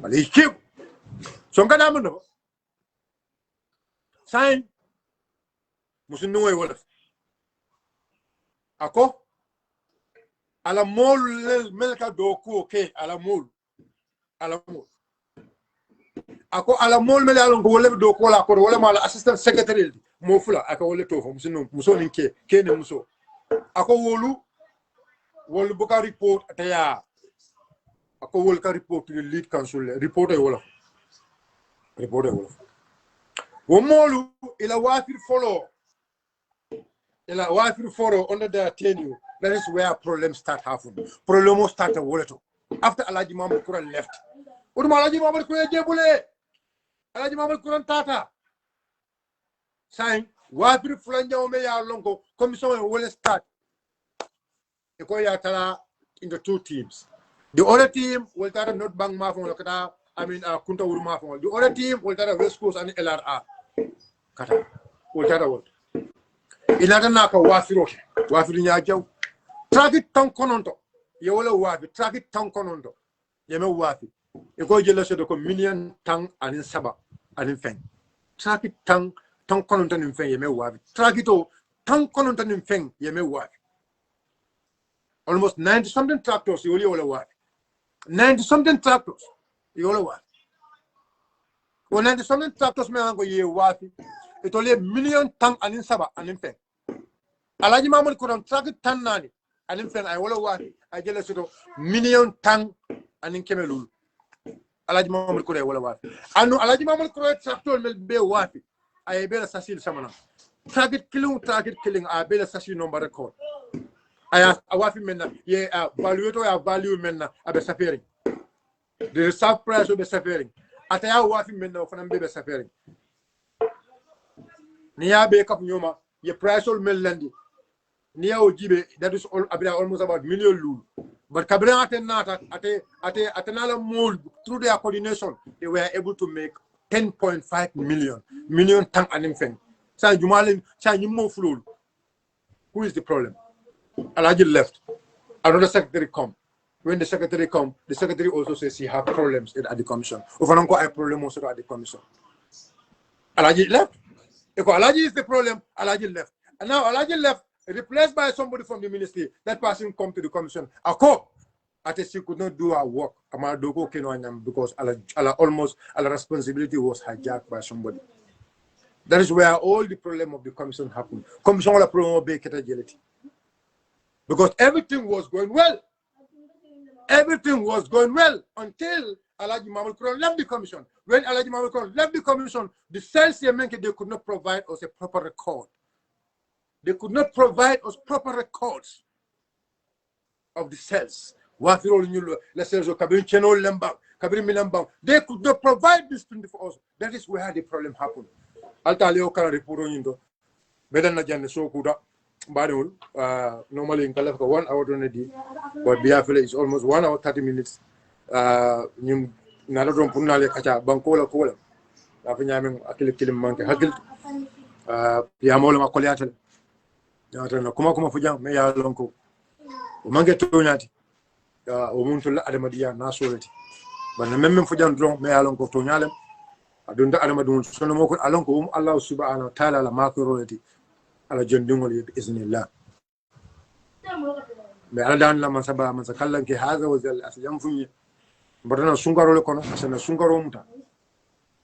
ali chip so ngada mo no sign musin no wala ako ala mol melka doku okay ala mol ako ala mol mel alon ko wala doku la ko wala mala assistant secretary mo fula aka wala to muso ninke kene muso ako wolu buka report ataya ako wol ka report to the lead counsel report ay wala wo molu ila wafir follow under the tenure. That is where problems start happening. Problems start a wallet. after Alaji Mohamed Kuran left. Uduma Alaji Mohamed Kuran jebule. Alaji Mohamed Kuran tata. Saying, wafiri fulanja ome ya longo, commission will start. Eko ya tala in the two teams. The other team will try to not bang mafon lokata. I mean, Kunta Uruma. The other team will try to West Coast and LRR. Kata. Will try to what? Inata naka wafiroke. Wafiri nyajaw. Tragit tang kononto. Ye wala wafi. Tragit tang kononto. Yeme wafi. Eko jela se doko million tang anin saba anin feng. Tragit tang kononto anin feng yeme wafi. Tragito tang kononto anin feng yeme wafi. Almost 90 something tractors you only wafi. 90 something tractors. You all wafi. When 90 something tractors me ango ye wafi. It only million tang anin saba anin feng. Alaji Mamul Kuram tragit tan nani. Anin feng I wala wafi. I jela se do million tang anin kemelulu. Alaji Mamul Kuram wala wafi. Anu Alaji Mamul Kuram tractor mel be wafi. I be la sasil samana. Target killing I be la sasil number record. I wafi menna ye value to ya value menna abe safering. The reserve price will be suffering. At a wafi menna of an baby suffering. Nia bake up nyoma, ye price will melandi. Nia ojibe, that is all almost about million lulu. But Cabra at another mold through their coordination, they were able to make 10.5 million tank and infant. Say Jumalin, say you move flu. Who is the problem? Alaji left. Another secretary come. When the secretary come, the secretary also says he have problems at the commission. Ufananko have problem also at the commission. Alaji left. If Alaji is the problem, Alaji left. And now Alaji left, replaced by somebody from the ministry. That person come to the commission. Ako, she could not do her work. Because almost our responsibility was hijacked by somebody. That is where all the problem of the commission happened. Commission will promote agility. Because everything was going well. Everything was going well until Alaji Mamul Kuran left the commission. When Alaji Mamul Kuran left the commission, the sales they could not provide us a proper record. They could not provide us proper records of the sales. They could not provide this thing for us. That is where the problem happened. Normally in Kalafka 1 hour on a day, but Biafra is almost 1 hour 30 minutes. Naladron Punale Kacha, Bankola Cola, Avinyam Akil Monkey Hagil, Piamola Macoliatel, Kumakuma Fujam, Maya Lonko, Umanget Tunati, Umuntu Adamadia, Nasolity. But the member Fujam drunk Maya Lonko Tonalem, I don't Adamadun, Sonomoko Alonko, Allah Subhanahu Tala La Marco Royalty. Ala jondungol biiznillah be ala dan la masaba masakallan ke haza wazal asjam funyi badana sungaro le kono asana sungaro muta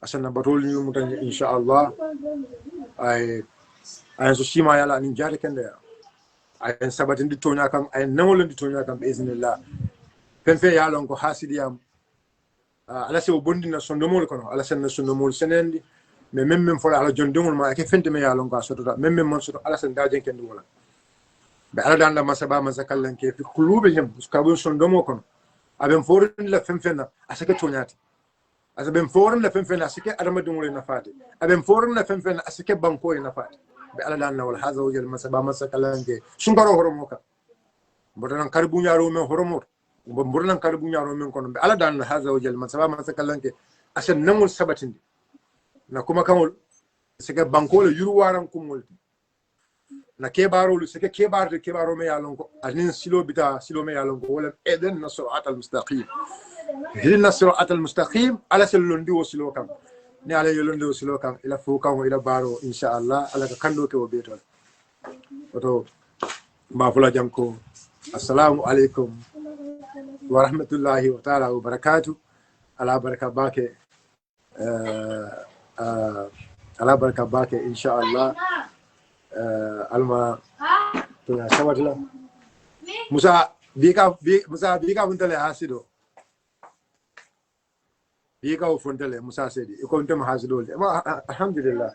asana batol ni muta inshallah ay so shima yala ni jare kende ay sabatin di tonya kam ay nawol di tonya kam biiznillah penfe yalon ko hasidiyam ala se bondina sondomol kono ala sen sondomol senendi mais même fola ala jondungol ma ke fente me yalon ko sotota même mon soto ala sen dajen kendi wala be ala dan la masaba masakallan ke fi qulubi him skabun sondomo kono aben forin la femfena asake tonyati asaben forin la femfena asake adama dungol na fati aben forin la femfena asake banko na fati be ala dan wal hadha wajal masaba masakallan ke sungaro horomoka bodan karbu nyaro men horomo bodan karbu nyaro men kono be ala dan hadha wajal masaba masakallan ke asan namul sabatindi na kuma kamol sike banko le yuru waran kumol na kebaro lu sike kebaro me yalon ko anin silo bita silo me yalon ko wala eden nasrat al mustaqim hil nasrat al mustaqim ala selon di wasilo kam ni ala yolon di wasilo kam ila fu kam ila baro inshallah ala ka kando ke obeto oto ma fula jam ko assalamu alaikum wa rahmatullahi wa ta'ala wa barakatuh ala baraka bake ala baraka bake inshallah alma to ya sabatla musa bika funtale hasido bika funtale musa sedi ko ntem hasido alhamdulillah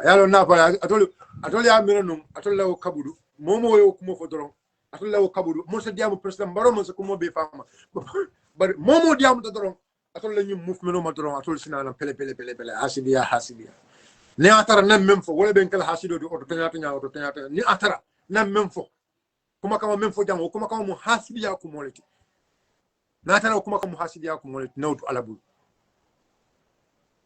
yalo na pa atoli ya miranum atoli la kabudu momo yo kuma fodoro atolla o kabudu mo se diamu president baro mo se ko mo be fama bari momo diamu to doron atolla nyum movement ma doron atol sinana pele hasidiya ne atara nan même fo wala ben kala hasido di auto tanyata ni atara nan même fo kuma kama même fo jango kuma kama mo hasidiya ko moleti na atara kuma kama hasidiya ko moleti nawtu alabul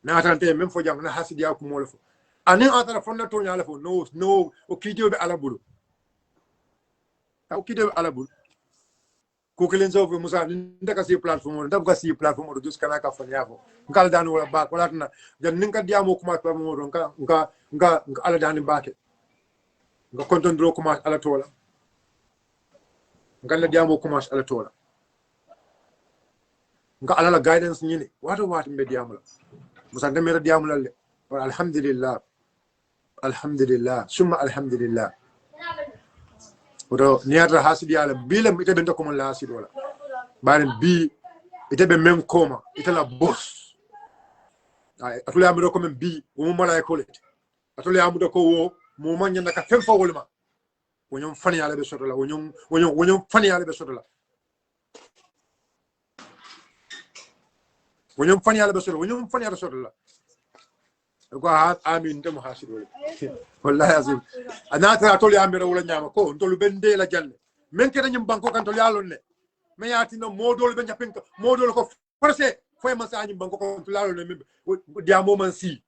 na atara te même fo jango na hasidiya ko molefo anin atara fonna to nyala fo no o kidio be alabul o kidio be alabul ko kelen so fo musa ndaka si platform ndaka si platform do just kana ka fanya fo ngal dan wala ba ko latna jan ninka diamo kuma to mo ron nga ala dani baake nga kontondro kuma ala tola ngal diamo kuma ala tola nga ala la guidance nyini wato mbe diamo la musa ndemere diamo la le alhamdulillah summa alhamdulillah odo niata hasidi ala bilam ite bento ko mon la hasido la baren bi ite be même koma ite la boss ay atule amdo ko men bi o mo mala ko let atule amdo ko wo mo manya naka fem fa wolma wonyom fani ala be soto la wonyom fani ala be soto la wonyom fani ala soto la ko amin dem hasido wallahi azim anata atole amira wala nyama ko ndolu bende la jalle men ke dañum banko kan to yalon ne me yati no modol be japinka modol ko forcé foy ma sa nyum banko kan to yalon ne diamo man si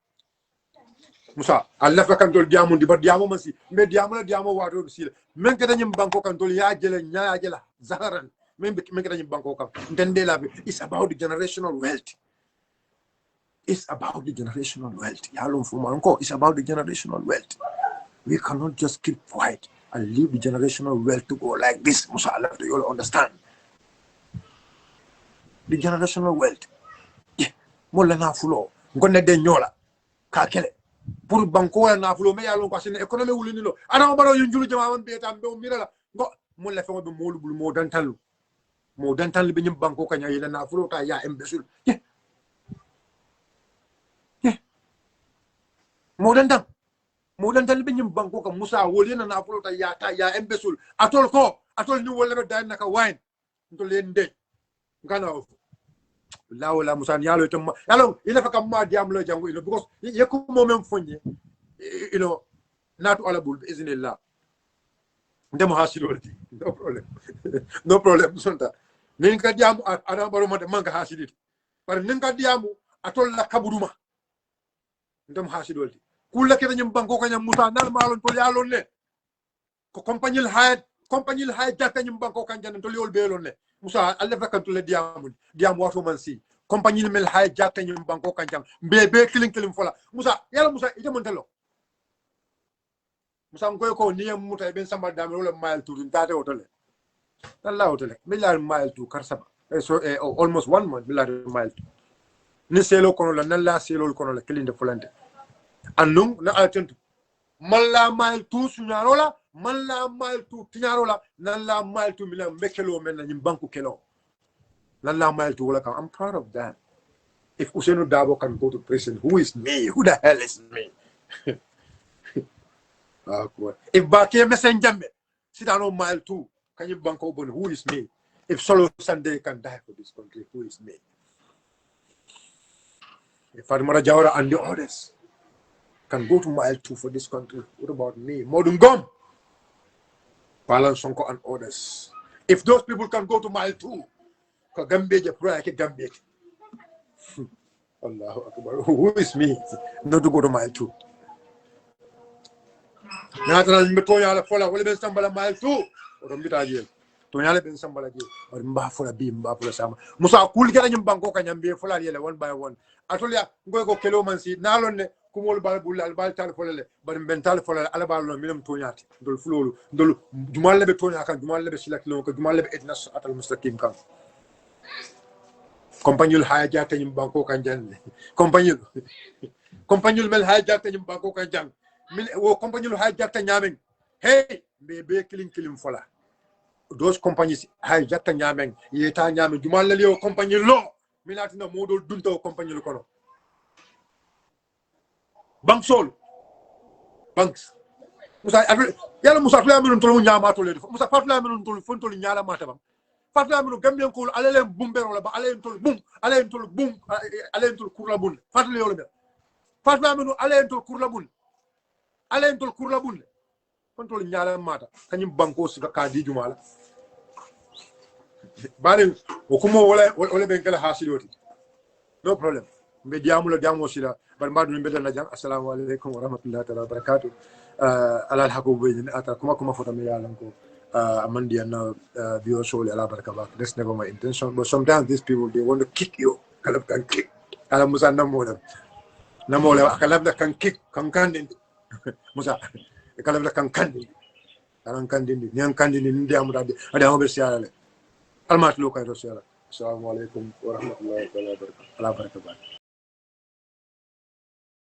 musa allah fa kan to diamo di ba diamo man si me diamo wato si men ke dañum banko kan to ya jele nya jela zaharan men ke dañum banko kan ndende la it's about the generational wealth. It's about the generational wealth. It's about the generational wealth. We cannot just keep quiet and leave the generational wealth to go like this. Musa, I love to you all understand. The generational wealth. Yeah. Mola na fulo. Ngone de nyola. Kakele. Pour banko na fulo me yalon ko sine economy wulini lo. Ana baro yunjulu jama man be tam be mirala. Ngo mola fe be molu bul mo dantalu. Mo dantal be nyim banko kanya yela na fulo ta ya embesul. Yeah. Modan tan binyum banko ka musa wolena na fulota ya embesul atol ni wala da naka wine to lende ngana la musa yalo to yalo ila fa kam ma diam lo jangu ilo because yeko mo mem fonye natu ala bul iznillah ndem hasilolti no problem sonta nin ka diam ara baro ma manka hasilit par nin ka diamu atol la kabuduma ndem hasilolti kulla ke nyum banko kanyam musa nal malon to yalon le ko compagnie hayat jatta nyum banko kanjan to yol belon le musa alle vakantu le diam wato man si compagnie mel hayat jatta nyum banko kanjan be kilim fola musa yalla musa ite mon telo musa ngoy ko niyam muta ben samba dam wala mile tour tate hotele Allah hotele millar mile tour karsaba so almost 1 month millar mile ni selo kono la nalla selo kono la kilinde folante annung na altentu malla mal tu sunyarola malla mal tu tinyarola nalla mal tu milan mekelo men nyim banku kelo nalla mal tu wala kam. I'm proud of that. If Usenu Dabo can go to prison, who is me? Who the hell is me? If Bakia Messenjambe sit down on mile 2, can you bank open? Who is me? If Solo Sunday can die for this country, who is me? If Admara Jawara and the others can go to mile 2 for this country, what about me? Modungom, Palan Sonko and others. If those people can go to mile 2, Gambia, Gambia. Allahu Akbar. Who is me not to go to mile 2? Natural Metoya Fola, will be Sambala mile 2, or Mitaji. Tonale Ben Sambala, or Mbafula Bimba for Sama. Musa cool getting Bangkok and be Fola one by one. Atolia, go Kelomansi, Nalone, Kumol Balbul, Albaltal Folale, but Bental for Alabalo, Minum Tonyat, Dolflu, Dol, Jumal Betonia, Jumal Select Local, Jumal Etnas at Mr. Kim Camp. Compagnie hijack in Bangkok and Jan. Compagnie Mel hijack in Bangkok and Jan. Compagnie hijack and Yamming. Hey, baby, killing Fola. Those companies hijack and Yamming, Yeta Yamming, Jumalio, Compagnie Law, Milatina Model Dunto, Compagnie Locono. Bank soul. Banks. musa yalla musa fla minun tolu nyama to le musa fatla minun tolu fon tolu nyala mata bam fatla minun gambien ko alele bumbe wala ba alele tolu bum alele tolu bum alele tolu kurla bun fatla yolo be fatla minun alele tolu kurla bun alele tolu kurla bun fon tolu nyala mata kanyum banko su ka di jumala bari o kuma wala ben kala hasiloti no problem mbe diamulo sila bar mbadu mbe dal jang assalamu alaikum wa rahmatullahi wa barakatuh alal hakubu ni ata kuma fota mi yalan ko amandi na bio sole ala baraka bak that's never my intention but sometimes these people they want to kick you kalab kan kick ala musa namola kalab da kan kick kan kandin musa kalab da kan kandin ni an kandin ni ndiamu da ada ho be siala le almat lo kay do siala assalamu alaikum wa rahmatullahi wa barakatuh ala baraka bak